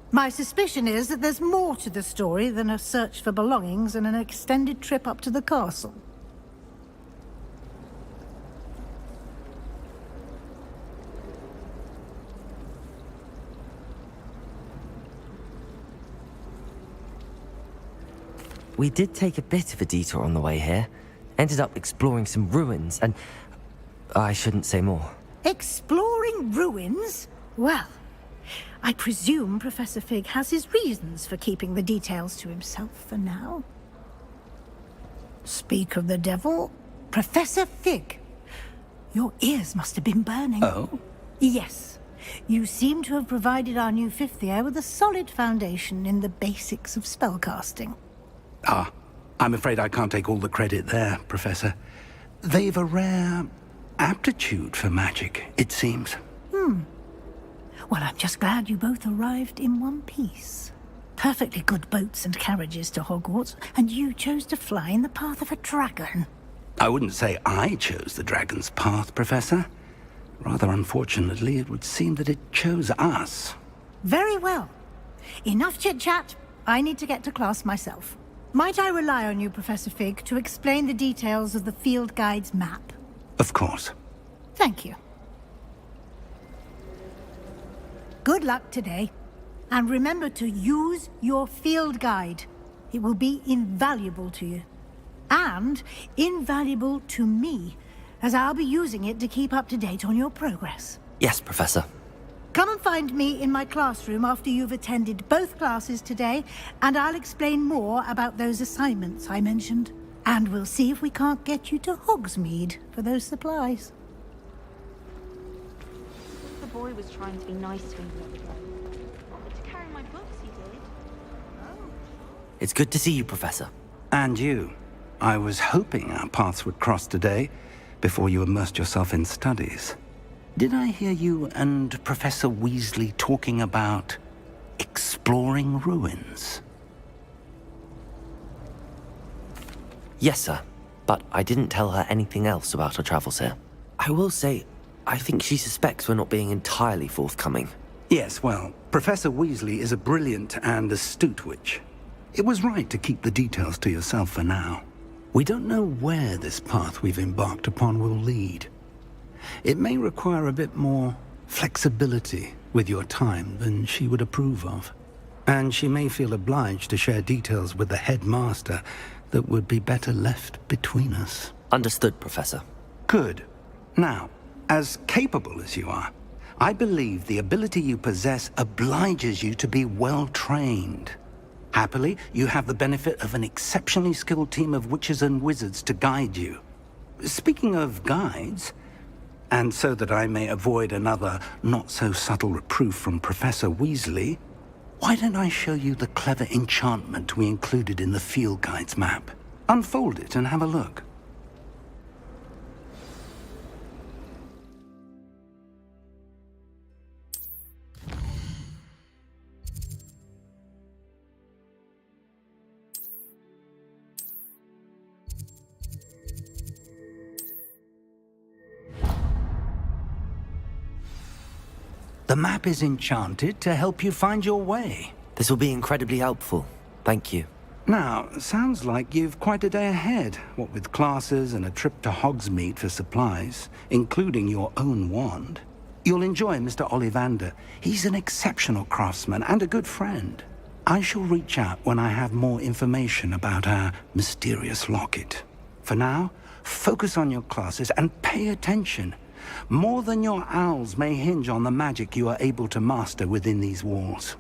My suspicion is that there's more to the story than a search for belongings and an extended trip up to the castle. We did take a bit of a detour on the way here. Ended up exploring some ruins and... I shouldn't say more. Exploring ruins? Well, I presume Professor Fig has his reasons for keeping the details to himself for now. Speak of the devil, Professor Fig. Your ears must have been burning. Oh? Yes. You seem to have provided our new fifth year with a solid foundation in the basics of spellcasting. Ah, I'm afraid I can't take all the credit there, Professor. They've a rare aptitude for magic, it seems. Well, I'm just glad you both arrived in one piece. Perfectly good boats and carriages to Hogwarts, and you chose to fly in the path of a dragon. I wouldn't say I chose the dragon's path, Professor. Rather unfortunately, it would seem that it chose us. Very well. Enough chit-chat. I need to get to class myself. Might I rely on you, Professor Fig, to explain the details of the field guide's map? Of course. Thank you. Good luck today. And remember to use your field guide. It will be invaluable to you. And invaluable to me, as I'll be using it to keep up to date on your progress. Yes, Professor. Come and find me in my classroom after you've attended both classes today, and I'll explain more about those assignments I mentioned. And we'll see if we can't get you to Hogsmeade for those supplies. The boy was trying to be nice to me the other day. Offered to carry my books, he did. It's good to see you, Professor. And you. I was hoping our paths would cross today, before you immersed yourself in studies. Did I hear you and Professor Weasley talking about exploring ruins? Yes, sir. But I didn't tell her anything else about our travels here. I will say, I think she suspects we're not being entirely forthcoming. Yes, well, Professor Weasley is a brilliant and astute witch. It was right to keep the details to yourself for now. We don't know where this path we've embarked upon will lead. It may require a bit more flexibility with your time than she would approve of. And she may feel obliged to share details with the headmaster that would be better left between us. Understood, Professor. Good. Now, as capable as you are, I believe the ability you possess obliges you to be well trained. Happily, you have the benefit of an exceptionally skilled team of witches and wizards to guide you. Speaking of guides, and so that I may avoid another not-so-subtle reproof from Professor Weasley, why don't I show you the clever enchantment we included in the field guide's map? Unfold it and have a look. The map is enchanted to help you find your way. This will be incredibly helpful. Thank you. Now, sounds like you've quite a day ahead, what with classes and a trip to Hogsmeade for supplies, including your own wand. You'll enjoy Mr. Ollivander. He's an exceptional craftsman and a good friend. I shall reach out when I have more information about our mysterious locket. For now, focus on your classes and pay attention. More than your owls may hinge on the magic you are able to master within these walls.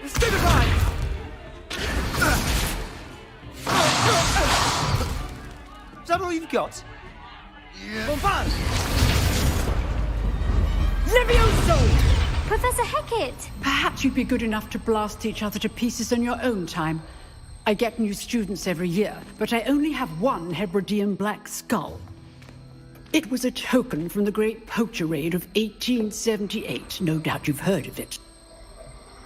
Stay behind! Is that all you've got? Yeah. Bombard! Levioso! Professor Hecat! Perhaps you'd be good enough to blast each other to pieces on your own time. I get new students every year, but I only have one Hebridean black skull. It was a token from the Great Poacher Raid of 1878. No doubt you've heard of it.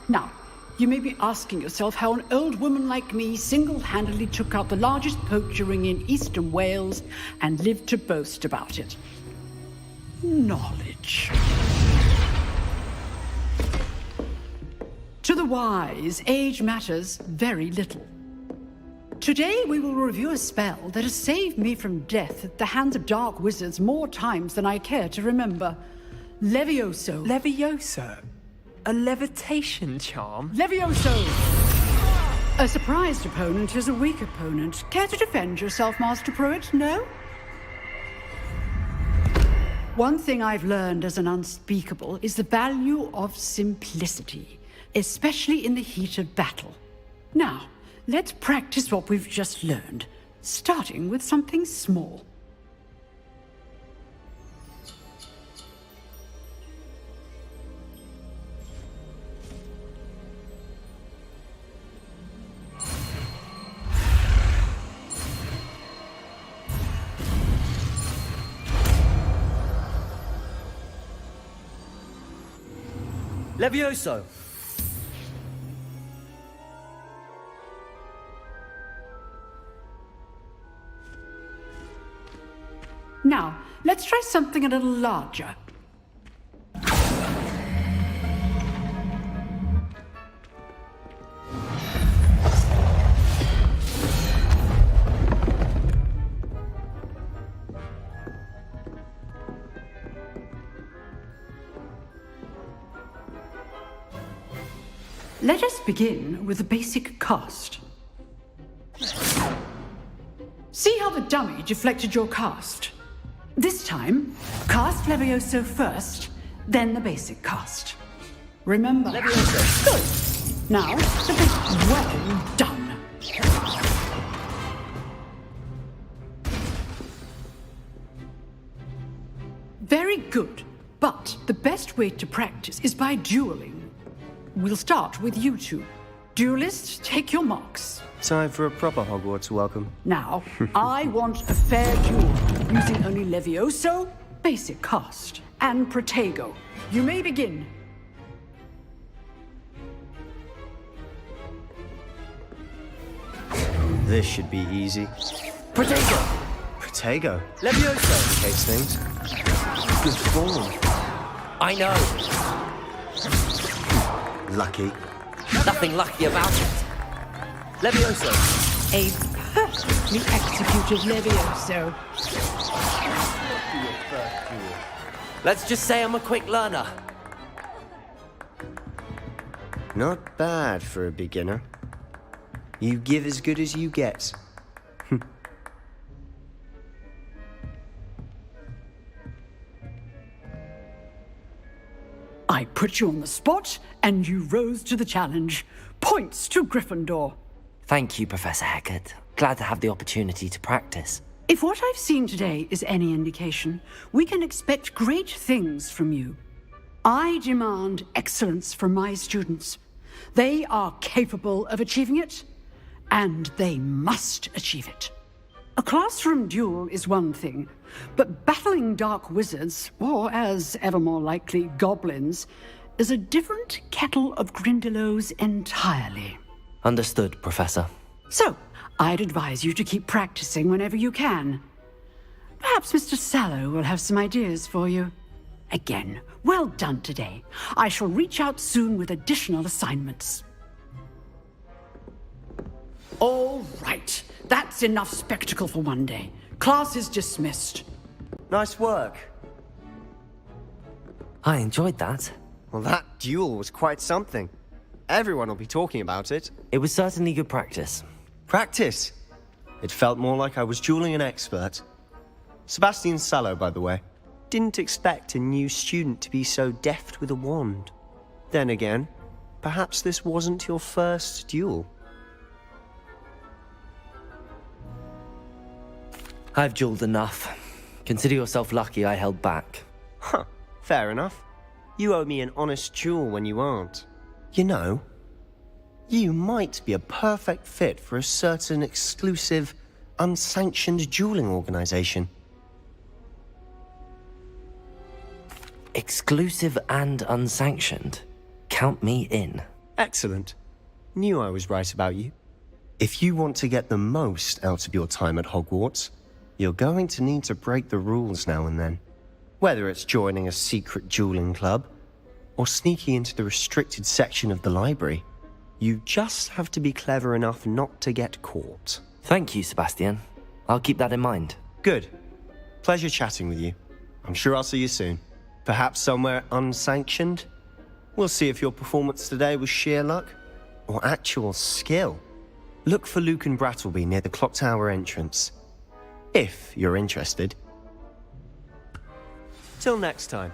Now, You may be asking yourself how an old woman like me single-handedly took out the largest poacher ring in eastern Wales and lived to boast about it. Knowledge. To the wise, age matters very little. Today we will review a spell that has saved me from death at the hands of dark wizards more times than I care to remember. Levioso. Levioso? A levitation charm? Levioso! A surprised opponent is a weak opponent. Care to defend yourself, Master Pruitt? No? One thing I've learned as an unspeakable is the value of simplicity, especially in the heat of battle. Now, let's practice what we've just learned, starting with something small. Levioso! Now, let's try something a little larger. Let us begin with the basic cast. See how the dummy deflected your cast? This time, cast Levioso first, then the basic cast. Remember. Levioso. Good. Now, the basic. Well done. Very good. But the best way to practice is by dueling. We'll start with you two. Duelists, take your marks. Time for a proper Hogwarts welcome. Now, I want a fair duel, using only Levioso, basic cast, and Protego. You may begin. This should be easy. Protego! Protego? Levioso! Case things. Good form. I know. Lucky. Nothing lucky about it. Levioso. A perfectly executed Levioso. Let's just say I'm a quick learner. Not bad for a beginner. You give as good as you get. I put you on the spot, and you rose to the challenge. Points to Gryffindor. Thank you, Professor Hecat. Glad to have the opportunity to practice. If what I've seen today is any indication, we can expect great things from you. I demand excellence from my students. They are capable of achieving it, and they must achieve it. A classroom duel is one thing, but battling dark wizards, or as ever more likely, goblins, is a different kettle of Grindylows entirely. Understood, Professor. So, I'd advise you to keep practicing whenever you can. Perhaps Mr. Sallow will have some ideas for you. Again, well done today. I shall reach out soon with additional assignments. All right. That's enough spectacle for one day. Class is dismissed. Nice work. I enjoyed that. Well, that duel was quite something. Everyone will be talking about it. It was certainly good practice. Practice? It felt more like I was dueling an expert. Sebastian Sallow, by the way. Didn't expect a new student to be so deft with a wand. Then again, perhaps this wasn't your first duel. I've dueled enough. Consider yourself lucky I held back. Huh, fair enough. You owe me an honest duel when you aren't. You know, you might be a perfect fit for a certain exclusive, unsanctioned dueling organization. Exclusive and unsanctioned? Count me in. Excellent. knew I was right about you. If you want to get the most out of your time at Hogwarts, you're going to need to break the rules now and then. Whether it's joining a secret dueling club, or sneaking into the restricted section of the library, you just have to be clever enough not to get caught. Thank you, Sebastian. I'll keep that in mind. Good. Pleasure chatting with you. I'm sure I'll see you soon. Perhaps somewhere unsanctioned? We'll see if your performance today was sheer luck or actual skill. Look for Luke and Brattleby near the clock tower entrance, if you're interested. Till next time.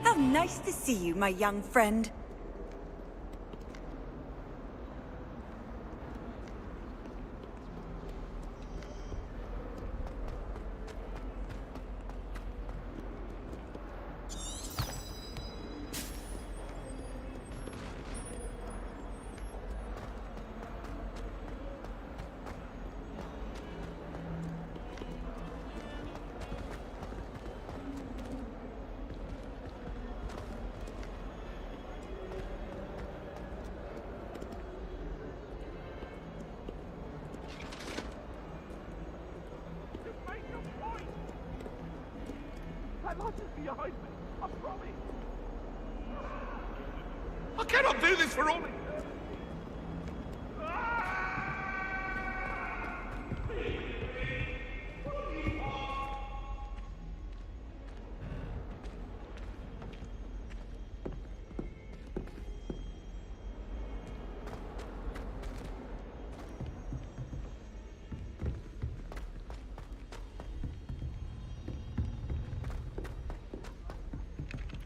How nice to see you, my young friend. Behind me, I promise. I cannot do this for all.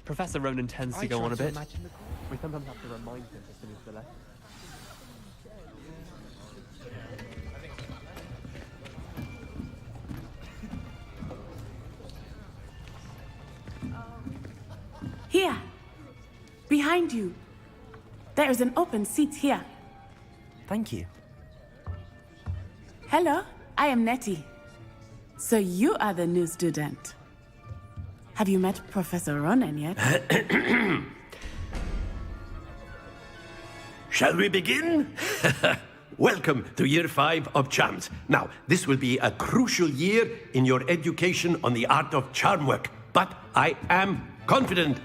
Professor Ronan tends to go on a bit. We sometimes have to remind him as soon as they're left. Here. Behind you. There is an open seat here. Thank you. Hello, I am Nettie. So you are the new student. Have you met Professor Ronan yet? Shall we begin? Welcome to Year 5 of Charms. Now, this will be a crucial year in your education on the art of charm work, but I am confident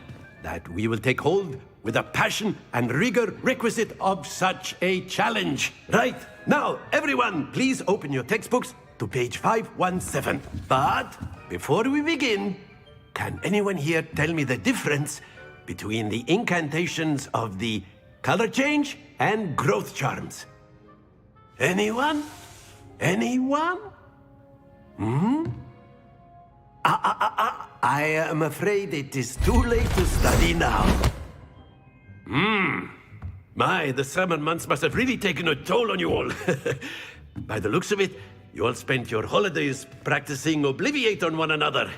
that we will take hold with the passion and rigor requisite of such a challenge. Right, now, everyone, please open your textbooks to page 517. But before we begin, can anyone here tell me the difference between the incantations of the color change and growth charms? Anyone? Anyone? I am afraid it is too late to study now. My, the summer months must have really taken a toll on you all. By the looks of it, you all spent your holidays practicing Obliviate on one another.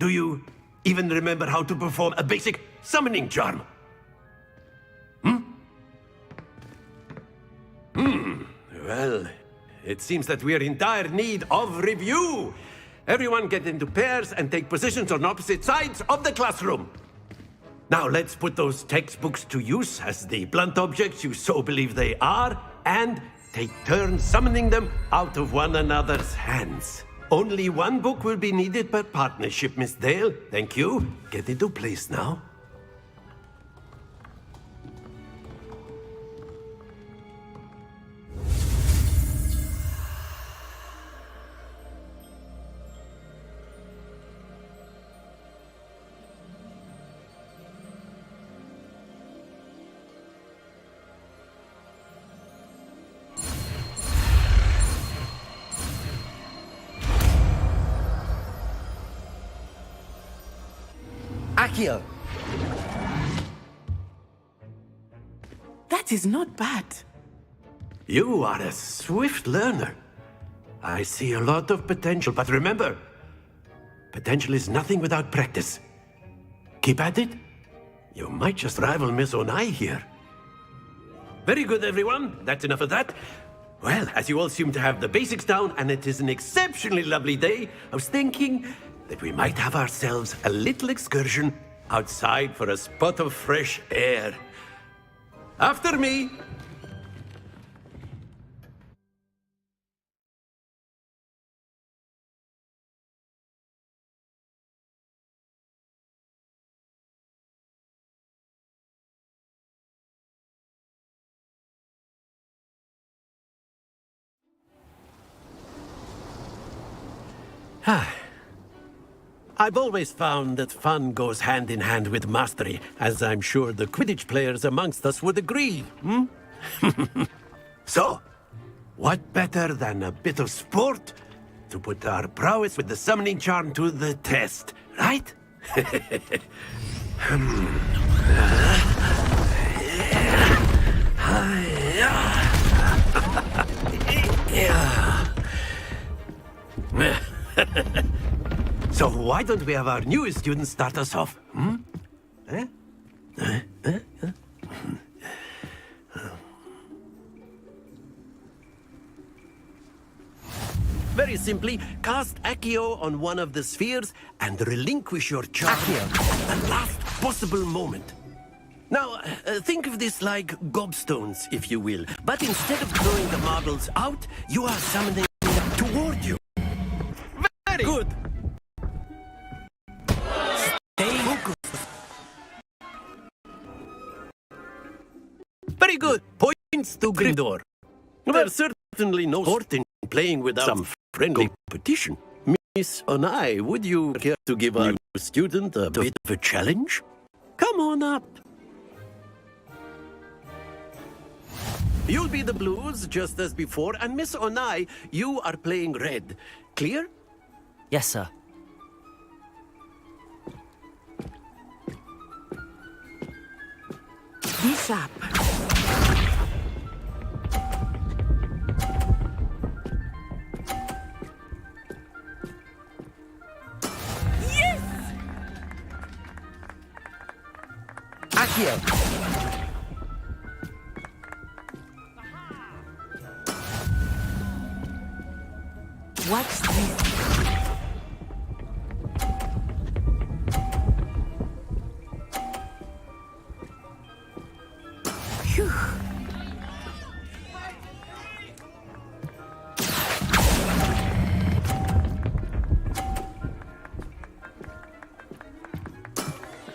Do you even remember how to perform a basic summoning charm? Well, it seems that we are in dire need of review. Everyone get into pairs and take positions on opposite sides of the classroom. Now let's put those textbooks to use as the blunt objects you so believe they are, and take turns summoning them out of one another's hands. Only one book will be needed per partnership, Miss Dale. Thank you. Get into place now. Accio. That is not bad. You are a swift learner. I see a lot of potential, but remember, potential is nothing without practice. Keep at it. You might just rival Miss Onai here. Very good, everyone. That's enough of that. Well, as you all seem to have the basics down, and it is an exceptionally lovely day, I was thinking that we might have ourselves a little excursion outside for a spot of fresh air. After me! I've always found that fun goes hand in hand with mastery, as I'm sure the Quidditch players amongst us would agree, So, what better than a bit of sport to put our prowess with the summoning charm to the test, right? So why don't we have our newest student start us off? Very simply, cast Accio on one of the spheres and relinquish your charm at the last possible moment. Now, think of this like gobstones, if you will. But instead of throwing the marbles out, you are summoning them toward you. Very good. Stay focused. Very good. Points to Gryffindor. There's certainly no sport in playing without some friendly competition. Miss Onai, would you care to give our student a bit of a challenge? Come on up. You'll be the blues, just as before, and Miss Onai, you are playing red. Clear? Yes, sir. Be sharp. Yes! Accio! Watch this. Phew.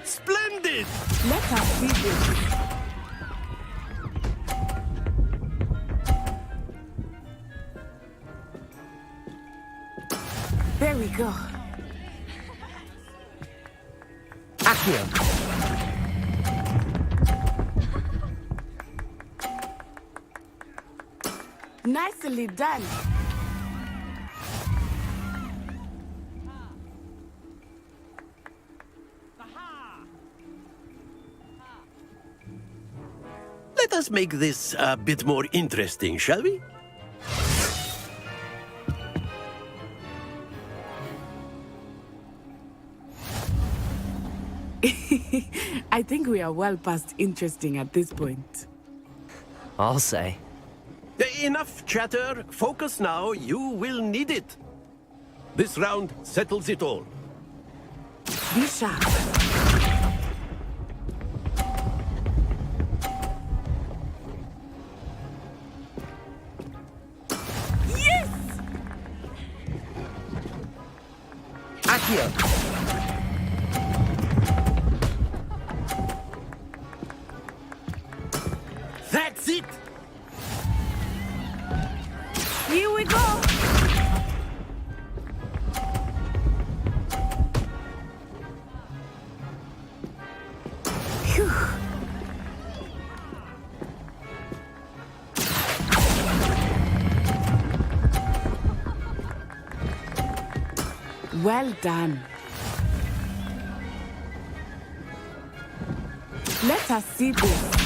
Splendid! Let us see this. There we go. Accio! Nicely done. Let us make this a bit more interesting, shall we? I think we are well past interesting at this point. I'll say. Enough chatter. Focus now. You will need it. This round settles it all. Be sharp. Yes! Accio! That's it! Here we go! Phew. Well done. Let us see this.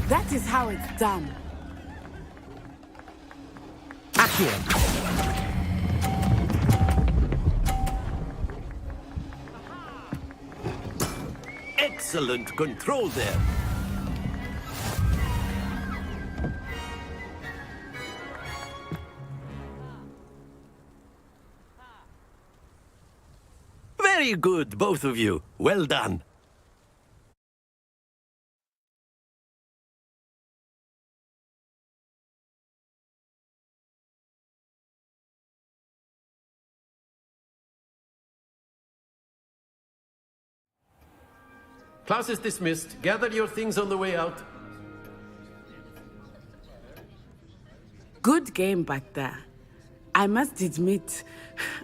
That is how it's done. Accio! excellent control there. Very good, both of you. Well done. Class is dismissed. Gather your things on the way out. Good game back there. I must admit,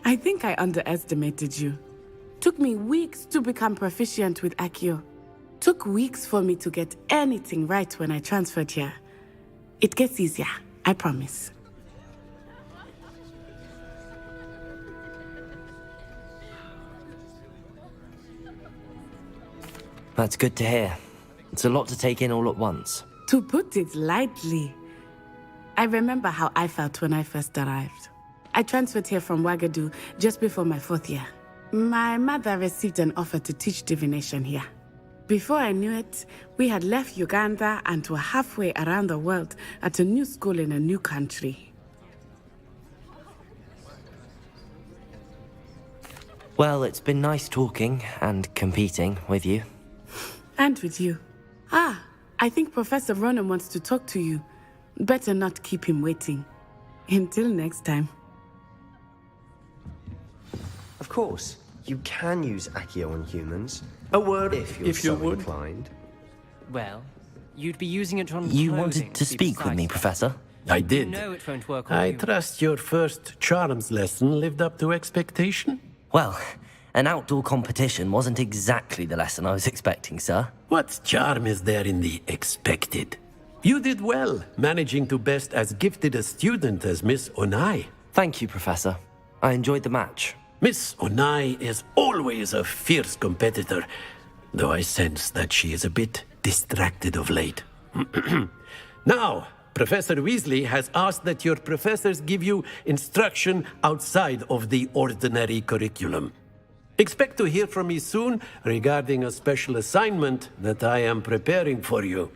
I think I underestimated you. Took me weeks to become proficient with Accio. Took weeks for me to get anything right when I transferred here. It gets easier, I promise. That's good to hear. It's a lot to take in all at once. To put it lightly, I remember how I felt when I first arrived. I transferred here from Ouagadougou just before my 4th year. My mother received an offer to teach divination here. Before I knew it, we had left Uganda and were halfway around the world at a new school in a new country. Well, it's been nice talking and competing with you. And with you. Ah, I think Professor Ronan wants to talk to you. Better not keep him waiting. Until next time. Of course, you can use Accio on humans. A word if you're so inclined. Well, you'd be using it on You clothing, wanted to speak with me, Professor? I did. You know it won't work on I you. trust your first charms lesson lived up to expectation? Well, an outdoor competition wasn't exactly the lesson I was expecting, sir. What charm is there in the expected? You did well, managing to best as gifted a student as Miss Onai. Thank you, Professor. I enjoyed the match. Miss Onai is always a fierce competitor, though I sense that she is a bit distracted of late. Now, Professor Weasley has asked that your professors give you instruction outside of the ordinary curriculum. Expect to hear from me soon regarding a special assignment that I am preparing for you.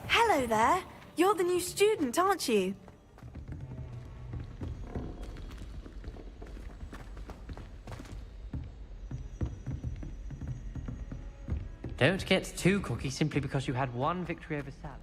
Hello there. You're the new student, aren't you? Don't get too cocky simply because you had one victory over Sally.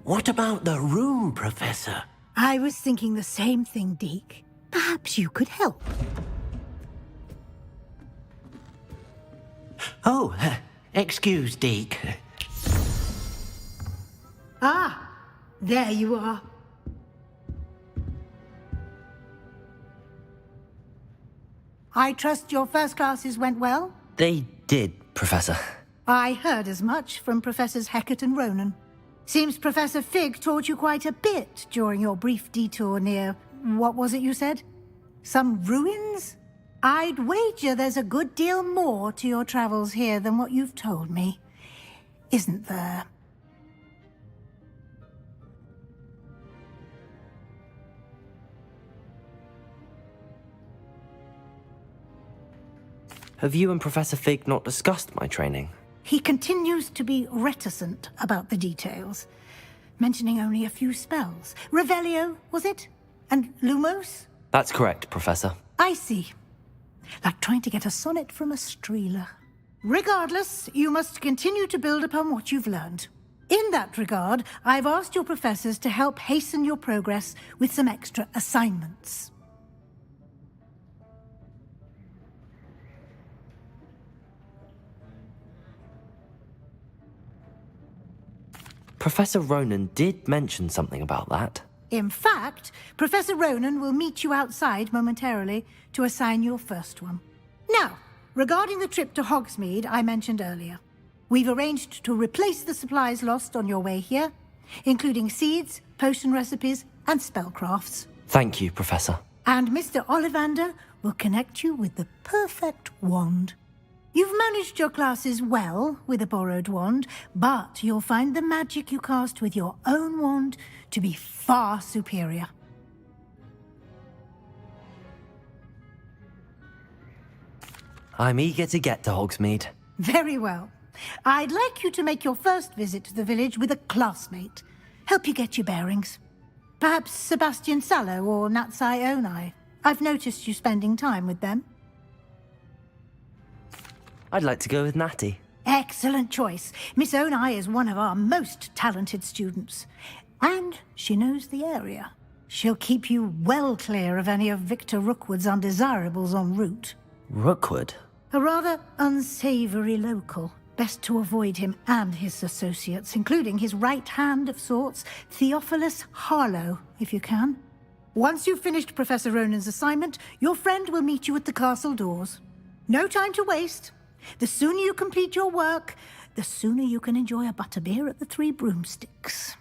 What about the room, Professor? I was thinking the same thing, Deke. Perhaps you could help. Oh, excuse, Deke. Ah, there you are. I trust your first classes went well? They did, Professor. I heard as much from Professors Hecat and Ronan. Seems Professor Fig taught you quite a bit during your brief detour near... what was it you said? Some ruins? I'd wager there's a good deal more to your travels here than what you've told me. Isn't there? Have you and Professor Fig not discussed my training? He continues to be reticent about the details, mentioning only a few spells. Revelio, was it? And Lumos? That's correct, Professor. I see. Like trying to get a sonnet from a streeler. Regardless, you must continue to build upon what you've learned. In that regard, I've asked your professors to help hasten your progress with some extra assignments. Professor Ronan did mention something about that. In fact, Professor Ronan will meet you outside momentarily to assign your first one. Now, regarding the trip to Hogsmeade I mentioned earlier, we've arranged to replace the supplies lost on your way here, including seeds, potion recipes, and spellcrafts. Thank you, Professor. And Mr. Ollivander will connect you with the perfect wand. You've managed your classes well with a borrowed wand, but you'll find the magic you cast with your own wand to be far superior. I'm eager to get to Hogsmeade. Very well. I'd like you to make your first visit to the village with a classmate. Help you get your bearings. Perhaps Sebastian Sallow or Natsai Onai. I've noticed you spending time with them. I'd like to go with Natty. Excellent choice. Miss Onai is one of our most talented students. And she knows the area. She'll keep you well clear of any of Victor Rookwood's undesirables en route. Rookwood? A rather unsavory local. Best to avoid him and his associates, including his right hand of sorts, Theophilus Harlow, if you can. Once you've finished Professor Ronan's assignment, your friend will meet you at the castle doors. No time to waste. The sooner you complete your work, the sooner you can enjoy a butterbeer at the Three Broomsticks.